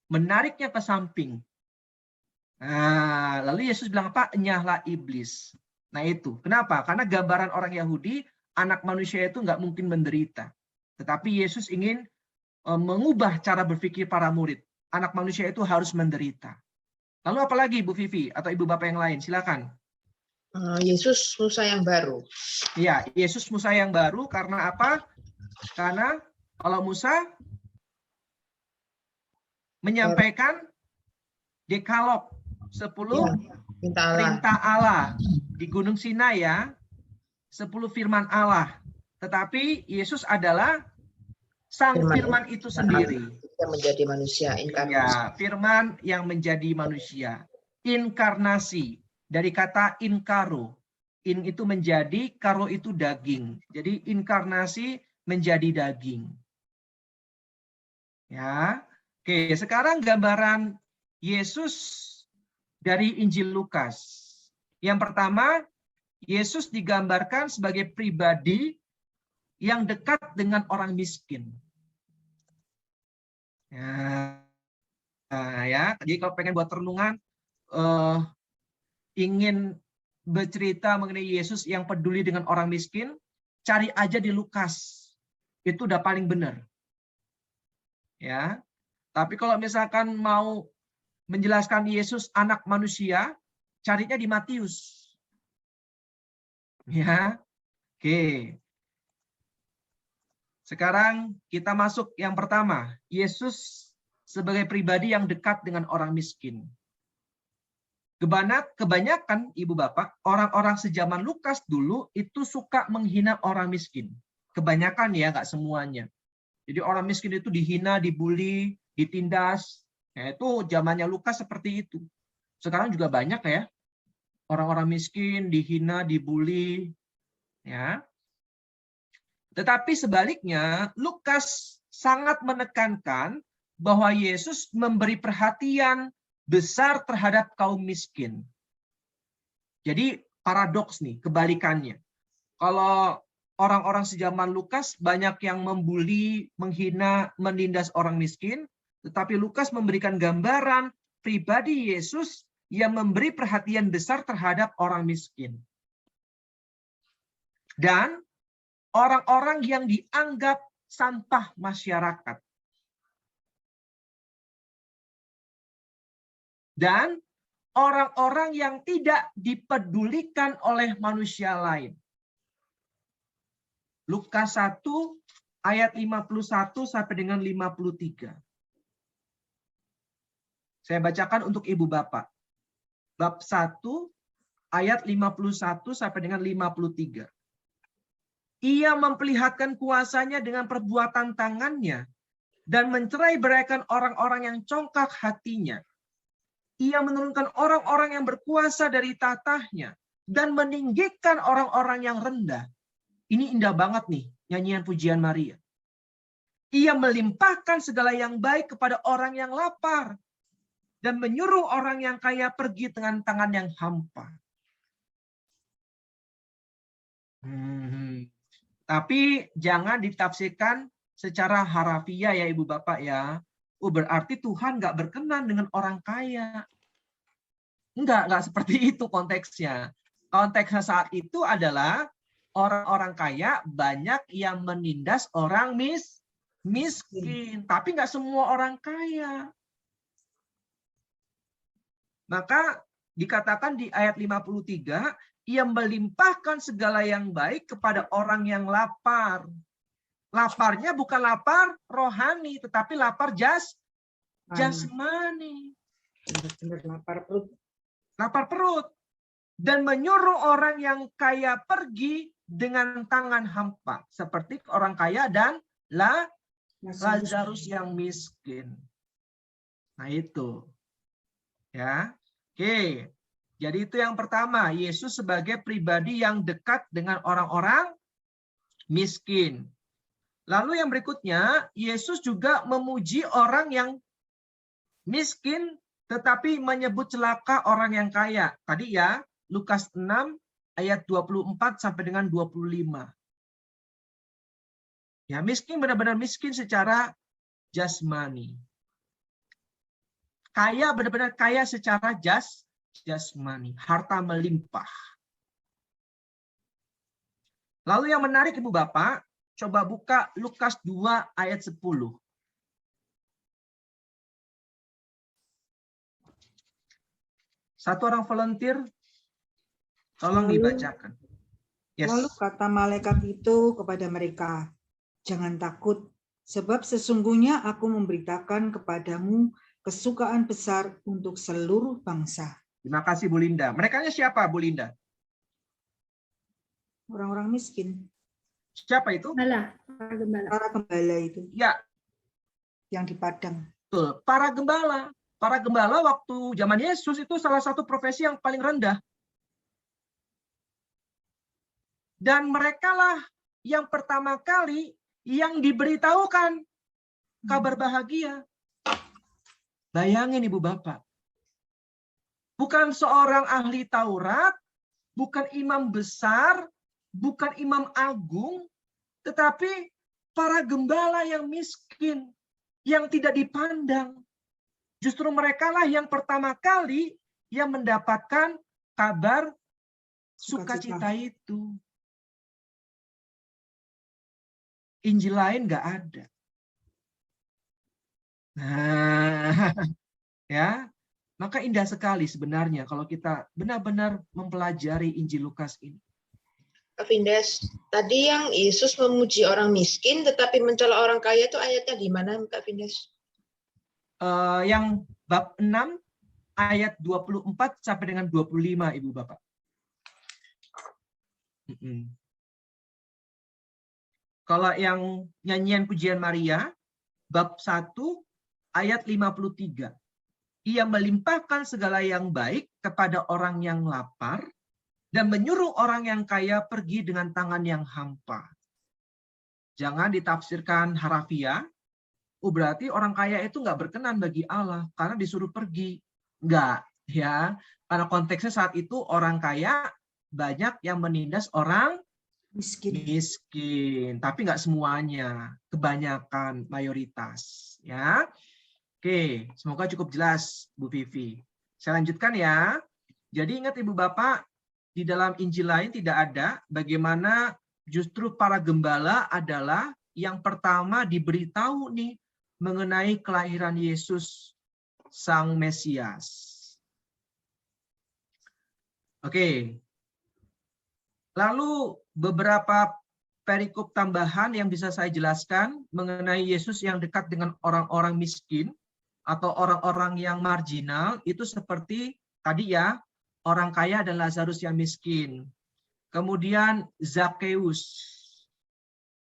menariknya ke samping. Nah, lalu Yesus bilang apa? Enyahlah iblis. Nah itu, kenapa? Karena gambaran orang Yahudi, anak manusia itu nggak mungkin menderita. Tetapi Yesus ingin mengubah cara berpikir para murid. Anak manusia itu harus menderita. Lalu apalagi Bu Vivi atau Ibu Bapak yang lain? Silakan. Yesus Musa yang baru. Iya, Yesus Musa yang baru karena apa? Karena kalau Musa menyampaikan Dekalog, 10 perintah Allah di Gunung Sinai ya, 10 firman Allah. Tetapi Yesus adalah Sang firman itu sendiri. Yang menjadi manusia, inkarnasi. Ya, firman yang menjadi manusia. Inkarnasi. Dari kata inkaro. In itu menjadi, karo itu daging. Jadi inkarnasi menjadi daging. Ya. Oke, sekarang gambaran Yesus dari Injil Lukas. Yang pertama, Yesus digambarkan sebagai pribadi yang dekat dengan orang miskin. Ya, jadi kalau pengen buat renungan, ingin bercerita mengenai Yesus yang peduli dengan orang miskin, cari aja di Lukas. Itu udah paling benar. Ya. Tapi kalau misalkan mau menjelaskan Yesus anak manusia, carinya di Matius. Ya. Oke. Sekarang kita masuk yang pertama, Yesus sebagai pribadi yang dekat dengan orang miskin. Kebanyakan Ibu Bapak, orang-orang sejaman Lukas dulu itu suka menghina orang miskin. Kebanyakan ya, nggak semuanya. Jadi orang miskin itu dihina, dibully, ditindas. Ya, itu zamannya Lukas seperti itu. Sekarang juga banyak ya, orang-orang miskin dihina, dibully. Ya. Tetapi sebaliknya, Lukas sangat menekankan bahwa Yesus memberi perhatian besar terhadap kaum miskin. Jadi paradoks nih, kebalikannya. Kalau orang-orang sejaman Lukas banyak yang membuli, menghina, menindas orang miskin, tetapi Lukas memberikan gambaran pribadi Yesus yang memberi perhatian besar terhadap orang miskin. Dan orang-orang yang dianggap sampah masyarakat. Dan orang-orang yang tidak dipedulikan oleh manusia lain. Lukas 1 ayat 51 sampai dengan 53. Saya bacakan untuk Ibu Bapak. Bab 1 ayat 51 sampai dengan 53. Ia memperlihatkan kuasanya dengan perbuatan tangannya dan mencerai-beraikan orang-orang yang congkak hatinya. Ia menurunkan orang-orang yang berkuasa dari tatahnya dan meninggikan orang-orang yang rendah. Ini indah banget nih, nyanyian pujian Maria. Ia melimpahkan segala yang baik kepada orang yang lapar dan menyuruh orang yang kaya pergi dengan tangan yang hampa. Tapi jangan ditafsirkan secara harafiah ya Ibu Bapak ya. Berarti Tuhan nggak berkenan dengan orang kaya. Enggak seperti itu konteksnya. Konteksnya saat itu adalah orang-orang kaya banyak yang menindas orang miskin. Tapi nggak semua orang kaya. Maka dikatakan di ayat 53, ia melimpahkan segala yang baik kepada orang yang lapar. Laparnya bukan lapar rohani, tetapi lapar jasmani. Lapar perut. Lapar perut. Dan menyuruh orang yang kaya pergi dengan tangan hampa. Seperti orang kaya dan Lazarus yang miskin. Nah itu. Ya. Oke. Jadi itu yang pertama. Yesus sebagai pribadi yang dekat dengan orang-orang miskin. Lalu yang berikutnya, Yesus juga memuji orang yang miskin, tetapi menyebut celaka orang yang kaya. Tadi ya, Lukas 6 ayat 24 sampai dengan 25. Ya, miskin benar-benar miskin secara jasmani. Kaya benar-benar kaya secara jasmani. Harta melimpah. Lalu yang menarik Ibu Bapak, coba buka Lukas 2 ayat 10. Satu orang volunteer, tolong dibacakan. Yes. Lalu kata malaikat itu kepada mereka, jangan takut, sebab sesungguhnya aku memberitakan kepadamu kesukaan besar untuk seluruh bangsa. Terima kasih Bu Linda. Mereka siapa Bu Linda? Orang-orang miskin. Siapa itu? Para gembala. Para gembala itu. Ya. Yang di padang. Betul, para gembala. Para gembala waktu zaman Yesus itu salah satu profesi yang paling rendah. Dan merekalah yang pertama kali yang diberitahukan kabar bahagia. Bayangin Ibu Bapak. Bukan seorang ahli Taurat, bukan imam besar, bukan imam agung, tetapi para gembala yang miskin, yang tidak dipandang. Justru merekalah yang pertama kali yang mendapatkan kabar sukacita itu. Injil lain nggak ada. Nah, ya, maka indah sekali sebenarnya kalau kita benar-benar mempelajari Injil Lukas ini. Kak Vindes, tadi yang Yesus memuji orang miskin tetapi mencela orang kaya itu ayatnya di mana, Kak Vindes? Yang bab 6 ayat 24 sampai dengan 25, Ibu Bapak. Kalau yang nyanyian pujian Maria, bab 1 ayat 53. Ia melimpahkan segala yang baik kepada orang yang lapar dan menyuruh orang yang kaya pergi dengan tangan yang hampa. Jangan ditafsirkan harafiah. Berarti orang kaya itu nggak berkenan bagi Allah karena disuruh pergi. Enggak, ya. Karena konteksnya saat itu orang kaya banyak yang menindas orang miskin. Tapi nggak semuanya, kebanyakan, mayoritas. Ya. Oke, semoga cukup jelas, Bu Vivi. Saya lanjutkan ya. Jadi ingat Ibu Bapak, di dalam Injil lain tidak ada bagaimana justru para gembala adalah yang pertama diberitahu nih mengenai kelahiran Yesus Sang Mesias. Oke. Lalu beberapa perikop tambahan yang bisa saya jelaskan mengenai Yesus yang dekat dengan orang-orang miskin atau orang-orang yang marginal itu seperti tadi ya, orang kaya dan Lazarus yang miskin. Kemudian Zakheus.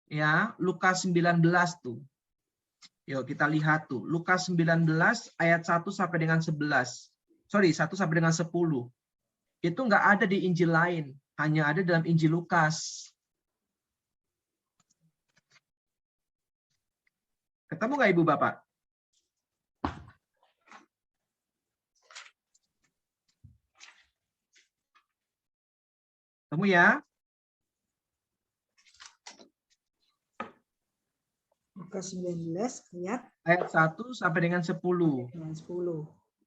Ya, Lukas 19 tuh. Yuk kita lihat tuh, Lukas 19 ayat 1 sampai dengan 11. Sorry, 1 sampai dengan 10. Itu nggak ada di Injil lain, hanya ada dalam Injil Lukas. Ketemu nggak Ibu Bapak? Ketemu ya? Lukas 19 ayat 1 sampai dengan 10.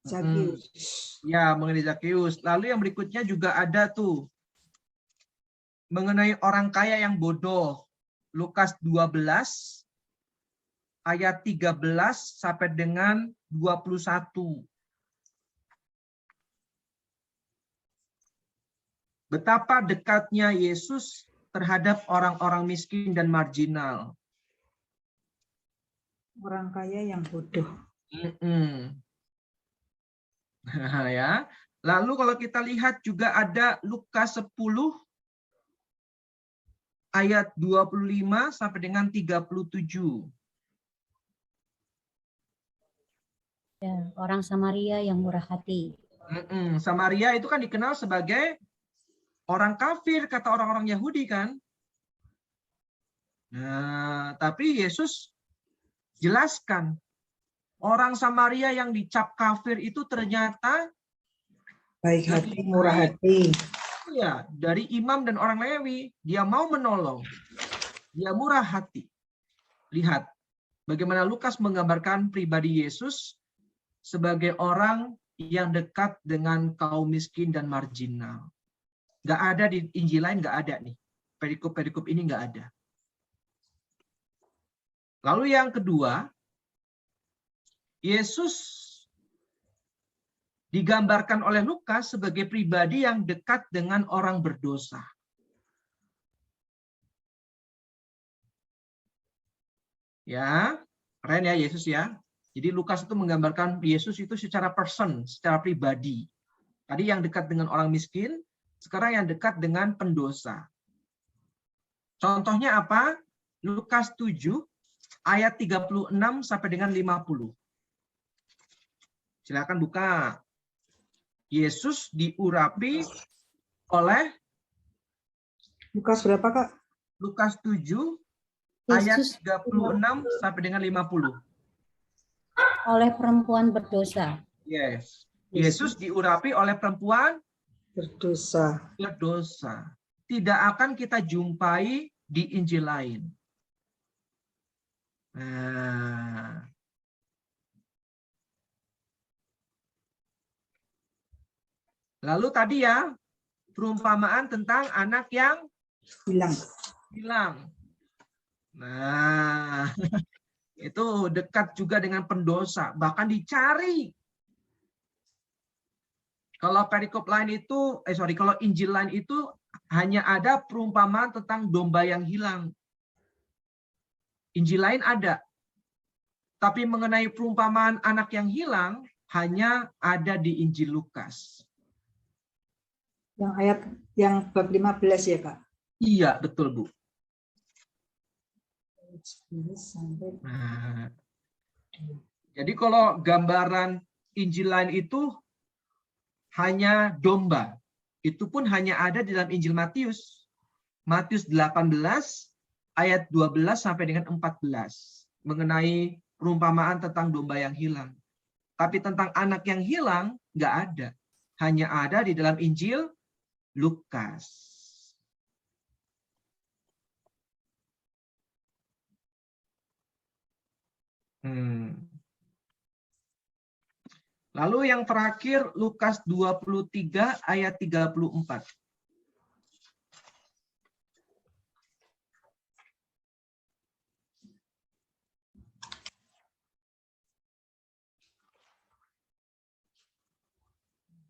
Zakheus. Ya, mengenai Zakheus. Lalu yang berikutnya juga ada tuh mengenai orang kaya yang bodoh. Lukas 12 ayat 13 sampai dengan 21. Betapa dekatnya Yesus terhadap orang-orang miskin dan marginal. Orang kaya yang bodoh. Ya. Lalu kalau kita lihat juga ada Lukas 10 ayat 25 sampai dengan 37. Ya, orang Samaria yang murah hati. Samaria itu kan dikenal sebagai orang kafir, kata orang-orang Yahudi kan. Nah, tapi Yesus jelaskan orang Samaria yang dicap kafir itu ternyata baik hati, murah hati. Ya, dari imam dan orang Lewi, dia mau menolong. Dia murah hati. Lihat bagaimana Lukas menggambarkan pribadi Yesus sebagai orang yang dekat dengan kaum miskin dan marginal. Nggak ada di Injil lain, nggak ada nih. Perikop-perikop ini nggak ada. Lalu yang kedua, Yesus digambarkan oleh Lukas sebagai pribadi yang dekat dengan orang berdosa. Ya, keren ya Yesus ya. Jadi Lukas itu menggambarkan Yesus itu secara person, secara pribadi. Tadi yang dekat dengan orang miskin, sekarang yang dekat dengan pendosa. Contohnya apa? Lukas 7 ayat 36 sampai dengan 50. Silakan buka. Yesus diurapi oleh Lukas berapa, Kak? Lukas 7 ayat Yesus 36 sampai dengan 50. oleh perempuan berdosa. Yes. Yesus diurapi oleh perempuan Berdosa. berdosa. Tidak akan kita jumpai di Injil lain. Nah. Lalu tadi ya, perumpamaan tentang anak yang hilang. Nah, itu dekat juga dengan pendosa, bahkan dicari. Kalau perikop lain itu, kalau Injil lain itu hanya ada perumpamaan tentang domba yang hilang. Injil lain ada. Tapi mengenai perumpamaan anak yang hilang, hanya ada di Injil Lukas. Yang ayat yang bab 15 ya, Kak? Iya, betul, Bu. 10 sampai Nah, jadi kalau gambaran Injil lain itu hanya domba. Itu pun hanya ada di dalam Injil Matius. Matius 18 ayat 12 sampai dengan 14. Mengenai perumpamaan tentang domba yang hilang. Tapi tentang anak yang hilang, nggak ada. Hanya ada di dalam Injil Lukas. Lalu yang terakhir Lukas 23 ayat 34.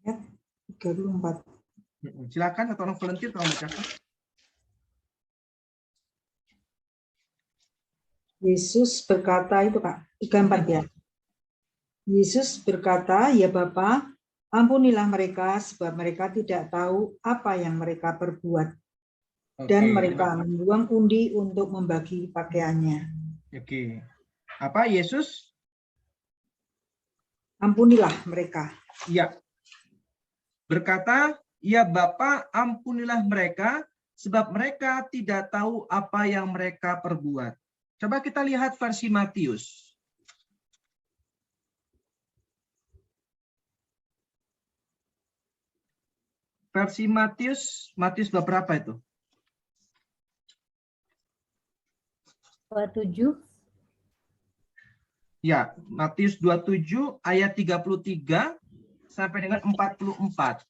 ayat 34. Silakan atau orang volunteer kalau bacakan. Yesus berkata itu, Kak, 34 ya. Yesus berkata, "Ya Bapa, ampunilah mereka sebab mereka tidak tahu apa yang mereka perbuat." Dan mereka membuang undi untuk membagi pakaiannya. Oke. Apa Yesus? Ampunilah mereka. Ya. Berkata, "Ya Bapa, ampunilah mereka sebab mereka tidak tahu apa yang mereka perbuat." Coba kita lihat versi Matius. Versi Matius bab berapa itu? 27. Ya, Matius 27 ayat 33 sampai dengan 44.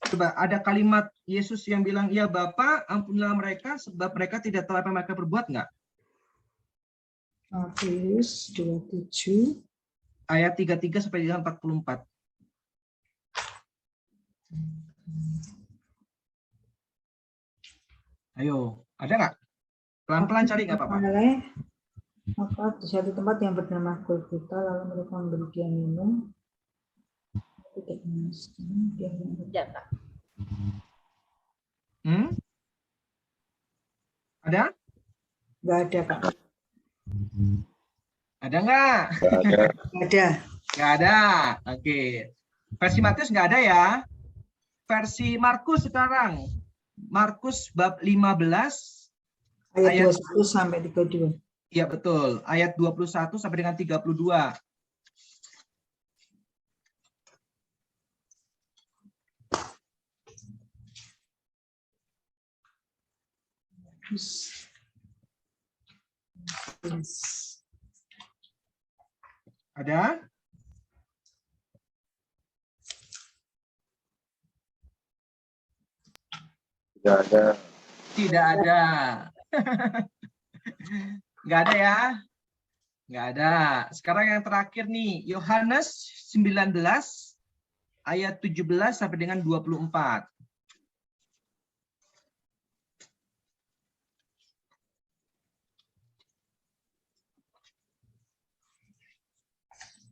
Coba ada kalimat Yesus yang bilang, "Ya Bapa, ampunilah mereka sebab mereka tidak tahu apa yang mereka perbuat," enggak? Matius 27 ayat 33 sampai dengan 44. Ayo, ada nggak? Pelan-pelan cari nggak apa-apa. Maka di satu tempat yang bernama Golgota, lalu mereka memberi dia minum. Tidak, Kak. Ada? Nggak ada, Kak. Ada nggak? Ada. Nggak ada. Oke. Versi Matius nggak ada ya. Versi Markus sekarang. Markus bab 15 ayat 21 sampai 32. Iya betul. Ayat 21 sampai dengan 32. Ada? Tidak ada. Tidak ada. Nggak ada ya? Nggak ada. Sekarang yang terakhir nih, Yohanes 19 ayat 17 sampai dengan 24.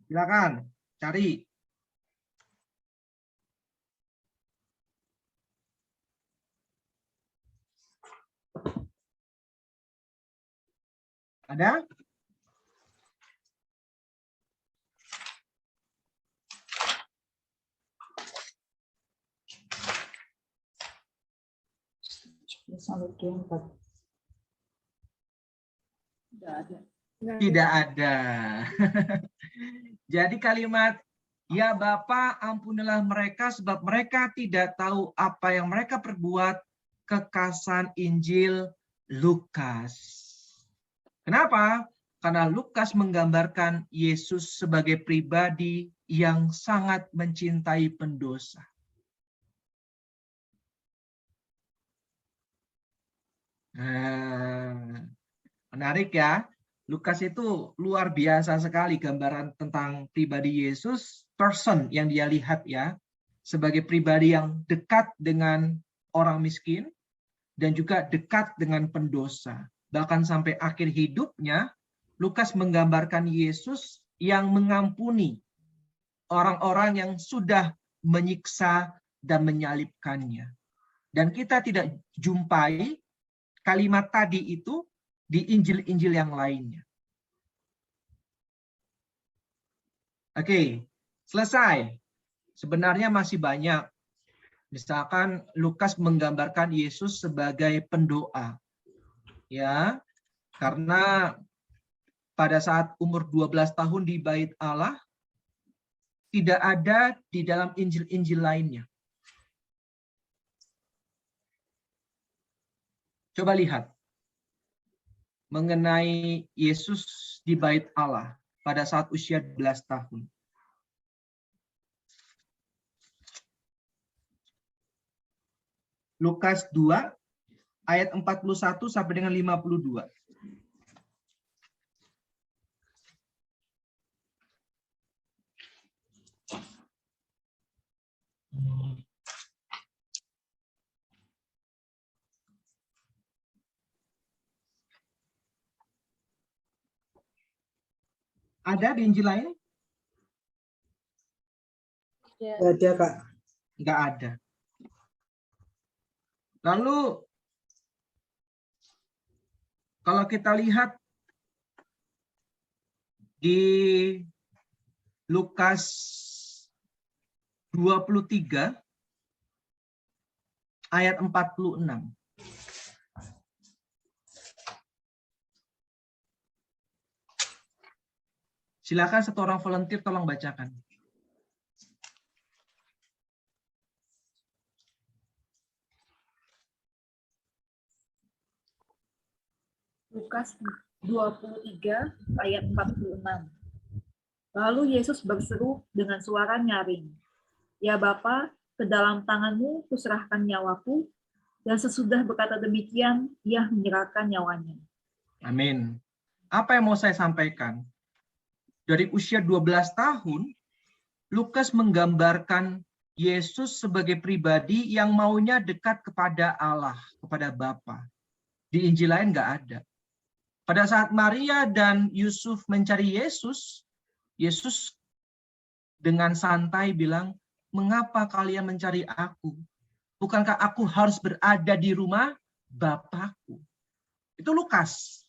Silakan Cari. Ada? Sampai 24. Tidak ada. Jadi kalimat, ya Bapa, ampunilah mereka sebab mereka tidak tahu apa yang mereka perbuat, kekasan Injil Lukas. Kenapa? Karena Lukas menggambarkan Yesus sebagai pribadi yang sangat mencintai pendosa. Menarik ya. Lukas itu luar biasa sekali gambaran tentang pribadi Yesus, person yang dia lihat ya, sebagai pribadi yang dekat dengan orang miskin dan juga dekat dengan pendosa. Bahkan sampai akhir hidupnya, Lukas menggambarkan Yesus yang mengampuni orang-orang yang sudah menyiksa dan menyalibkannya. Dan kita tidak jumpai kalimat tadi itu di Injil-Injil yang lainnya. Oke, selesai. Sebenarnya masih banyak. Misalkan Lukas menggambarkan Yesus sebagai pendoa. Ya, karena pada saat umur 12 tahun di Bait Allah tidak ada di dalam Injil-Injil lainnya. Coba lihat mengenai Yesus di Bait Allah pada saat usia 12 tahun. Lukas 2 ayat 41 sampai dengan 52. Ada di Injil lain? Tidak ada, Kak. Nggak ada. Lalu, kalau kita lihat di Lukas 23 ayat 46. Silakan satu orang volunteer tolong bacakan. Lukas 23 ayat 46. Lalu Yesus berseru dengan suara nyaring, "Ya Bapa, ke dalam tanganmu kuserahkan nyawaku," dan sesudah berkata demikian, ia menyerahkan nyawanya. Amin. Apa yang mau saya sampaikan? Dari usia 12 tahun, Lukas menggambarkan Yesus sebagai pribadi yang maunya dekat kepada Allah, kepada Bapa. Di Injil lain nggak ada. Pada saat Maria dan Yusuf mencari Yesus, Yesus dengan santai bilang, "Mengapa kalian mencari aku? Bukankah aku harus berada di rumah Bapakku?" Itu Lukas.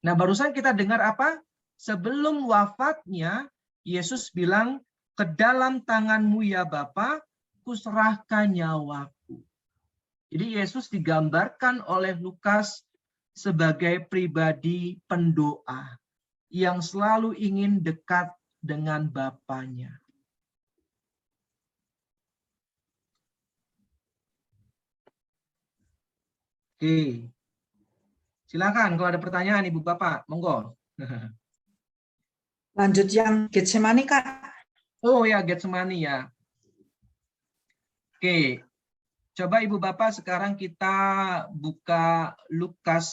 Nah, barusan kita dengar apa? Sebelum wafatnya, Yesus bilang, "Ke dalam tanganmu ya Bapa, kuserahkan nyawaku." Jadi Yesus digambarkan oleh Lukas sebagai pribadi pendoa yang selalu ingin dekat dengan Bapanya. Oke. Silakan kalau ada pertanyaan Ibu Bapak, monggo. Lanjut yang Getsemani, Kak. Oh ya, Getsemani ya. Oke. Coba Ibu Bapak sekarang kita buka Lukas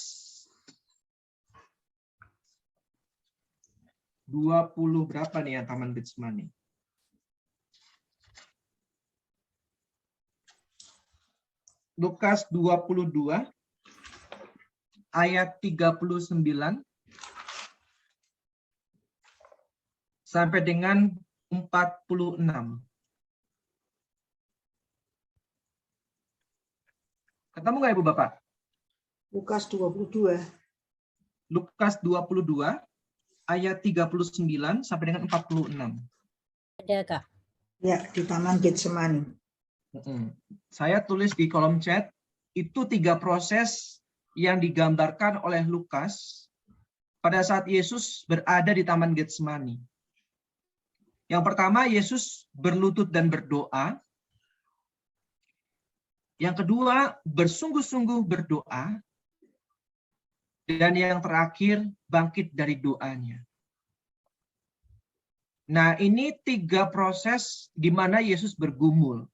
20 berapa nih ya Taman Getsemani? Lukas 22 ayat 39 sampai dengan 46. Ketemu nggak Ibu Bapak? Lukas 22. Lukas 22 ayat 39 sampai dengan 46. Ada, Kak. Ya, di Taman Getsemani. Saya tulis di kolom chat, itu 3 proses yang digambarkan oleh Lukas pada saat Yesus berada di Taman Getsemani. Yang pertama, Yesus berlutut dan berdoa. Yang kedua, bersungguh-sungguh berdoa. Dan yang terakhir, bangkit dari doanya. Nah, ini 3 proses di mana Yesus bergumul,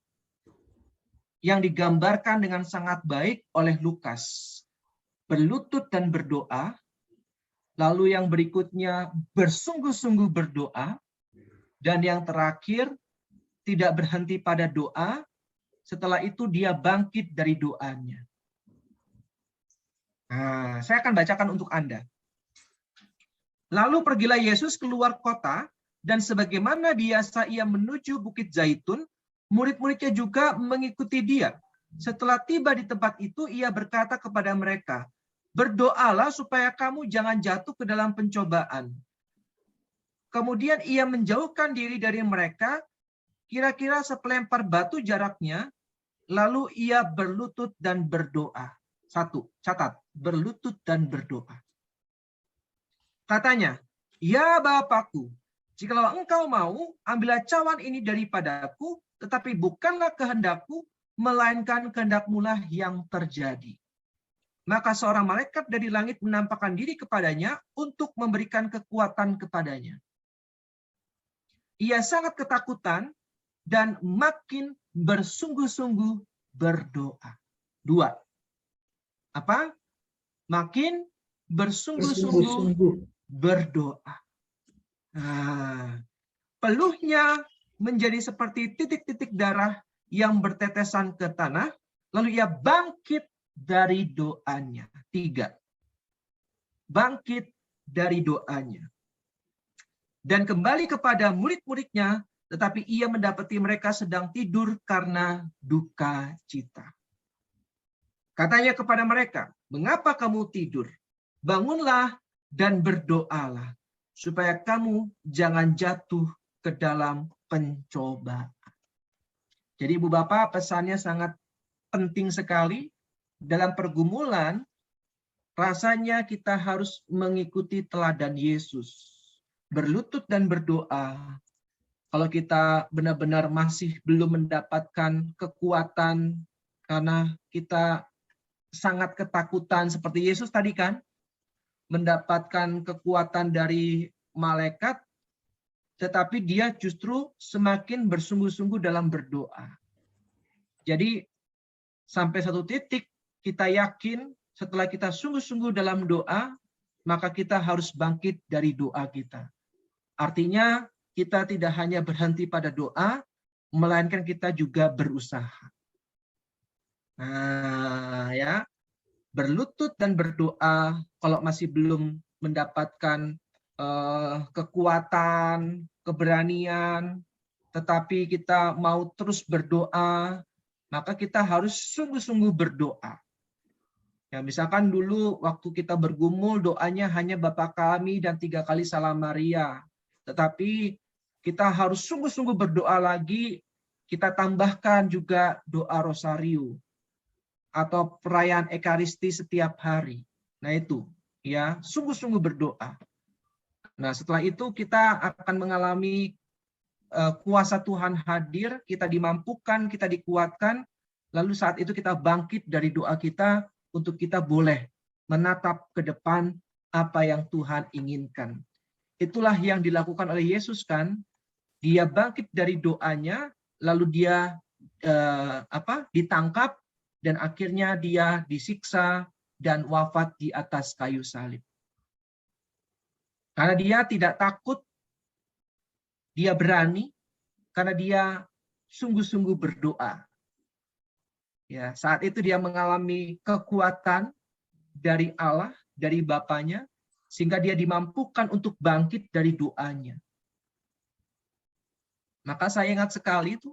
yang digambarkan dengan sangat baik oleh Lukas. Berlutut dan berdoa, lalu yang berikutnya bersungguh-sungguh berdoa, dan yang terakhir tidak berhenti pada doa, setelah itu dia bangkit dari doanya. Nah, saya akan bacakan untuk Anda. Lalu pergilah Yesus keluar kota, dan sebagaimana biasa ia menuju Bukit Zaitun, murid-muridnya juga mengikuti dia. Setelah tiba di tempat itu, ia berkata kepada mereka, "Berdoalah supaya kamu jangan jatuh ke dalam pencobaan." Kemudian ia menjauhkan diri dari mereka, kira-kira sepelempar batu jaraknya, lalu ia berlutut dan berdoa. 1, catat, berlutut dan berdoa. Katanya, "Ya Bapakku, jikalau engkau mau, ambillah cawan ini daripadaku, tetapi bukanlah kehendakku, melainkan kehendak-Mu-lah yang terjadi." Maka seorang malaikat dari langit menampakkan diri kepadanya untuk memberikan kekuatan kepadanya. Ia sangat ketakutan dan makin bersungguh-sungguh berdoa. 2. Apa? Makin bersungguh-sungguh berdoa. Nah, peluhnya menjadi seperti titik-titik darah yang bertetesan ke tanah, lalu ia bangkit dari doanya. 3. Bangkit dari doanya. Dan kembali kepada murid-muridnya, tetapi ia mendapati mereka sedang tidur karena duka cita. Katanya kepada mereka, "Mengapa kamu tidur? Bangunlah dan berdoalah, supaya kamu jangan jatuh ke dalam pencobaan." Jadi Ibu Bapak, pesannya sangat penting sekali. Dalam pergumulan, rasanya kita harus mengikuti teladan Yesus. Berlutut dan berdoa. Kalau kita benar-benar masih belum mendapatkan kekuatan karena kita sangat ketakutan seperti Yesus tadi kan, mendapatkan kekuatan dari malaikat, tetapi dia justru semakin bersungguh-sungguh dalam berdoa. Jadi sampai satu titik kita yakin setelah kita sungguh-sungguh dalam doa, maka kita harus bangkit dari doa kita. Artinya kita tidak hanya berhenti pada doa, melainkan kita juga berusaha. Nah, ya, berlutut dan berdoa kalau masih belum mendapatkan kekuatan, keberanian, tetapi kita mau terus berdoa, maka kita harus sungguh-sungguh berdoa. Ya, misalkan dulu waktu kita bergumul doanya hanya Bapa kami dan 3 kali Salam Maria. Tetapi kita harus sungguh-sungguh berdoa lagi, kita tambahkan juga doa rosario atau perayaan Ekaristi setiap hari. Nah itu, ya, sungguh-sungguh berdoa. Nah setelah itu kita akan mengalami kuasa Tuhan hadir, kita dimampukan, kita dikuatkan, lalu saat itu kita bangkit dari doa kita untuk kita boleh menatap ke depan apa yang Tuhan inginkan. Itulah yang dilakukan oleh Yesus kan, dia bangkit dari doanya, lalu dia ditangkap, dan akhirnya dia disiksa dan wafat di atas kayu salib. Karena dia tidak takut, dia berani, karena dia sungguh-sungguh berdoa. Ya, saat itu dia mengalami kekuatan dari Allah, dari Bapanya, sehingga dia dimampukan untuk bangkit dari doanya. Maka saya ingat sekali tuh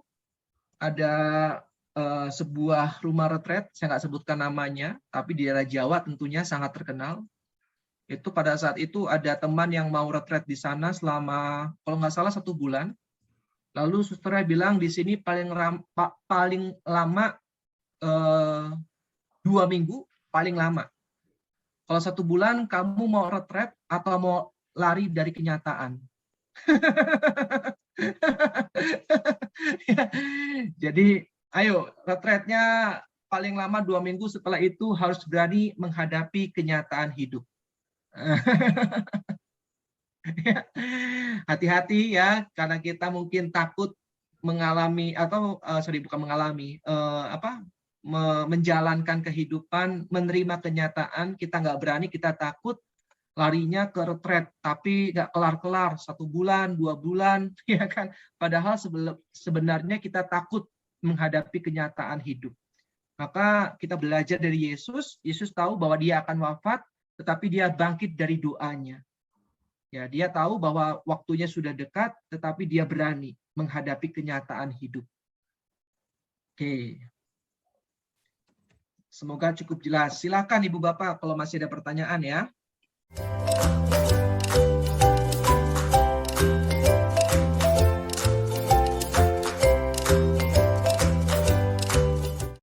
ada sebuah rumah retret, saya nggak sebutkan namanya, tapi di daerah Jawa tentunya sangat terkenal. Itu pada saat itu ada teman yang mau retret di sana selama, kalau nggak salah 1 bulan. Lalu susternya bilang di sini paling lama 2 minggu, paling lama. Kalau 1 bulan kamu mau retret atau mau lari dari kenyataan. Jadi ayo, retretnya paling lama 2 minggu, setelah itu harus berani menghadapi kenyataan hidup. Hati-hati ya, karena kita mungkin takut mengalami atau bukan mengalami menjalankan kehidupan, menerima kenyataan, kita nggak berani, kita takut, larinya ke retret, tapi nggak kelar-kelar, 1 bulan, 2 bulan, ya kan? Padahal sebenarnya kita takut menghadapi kenyataan hidup. Maka kita belajar dari Yesus. Yesus tahu bahwa dia akan wafat, tetapi dia bangkit dari doanya. Ya, dia tahu bahwa waktunya sudah dekat, tetapi dia berani menghadapi kenyataan hidup. Oke. Semoga cukup jelas. Silakan Ibu Bapak kalau masih ada pertanyaan ya.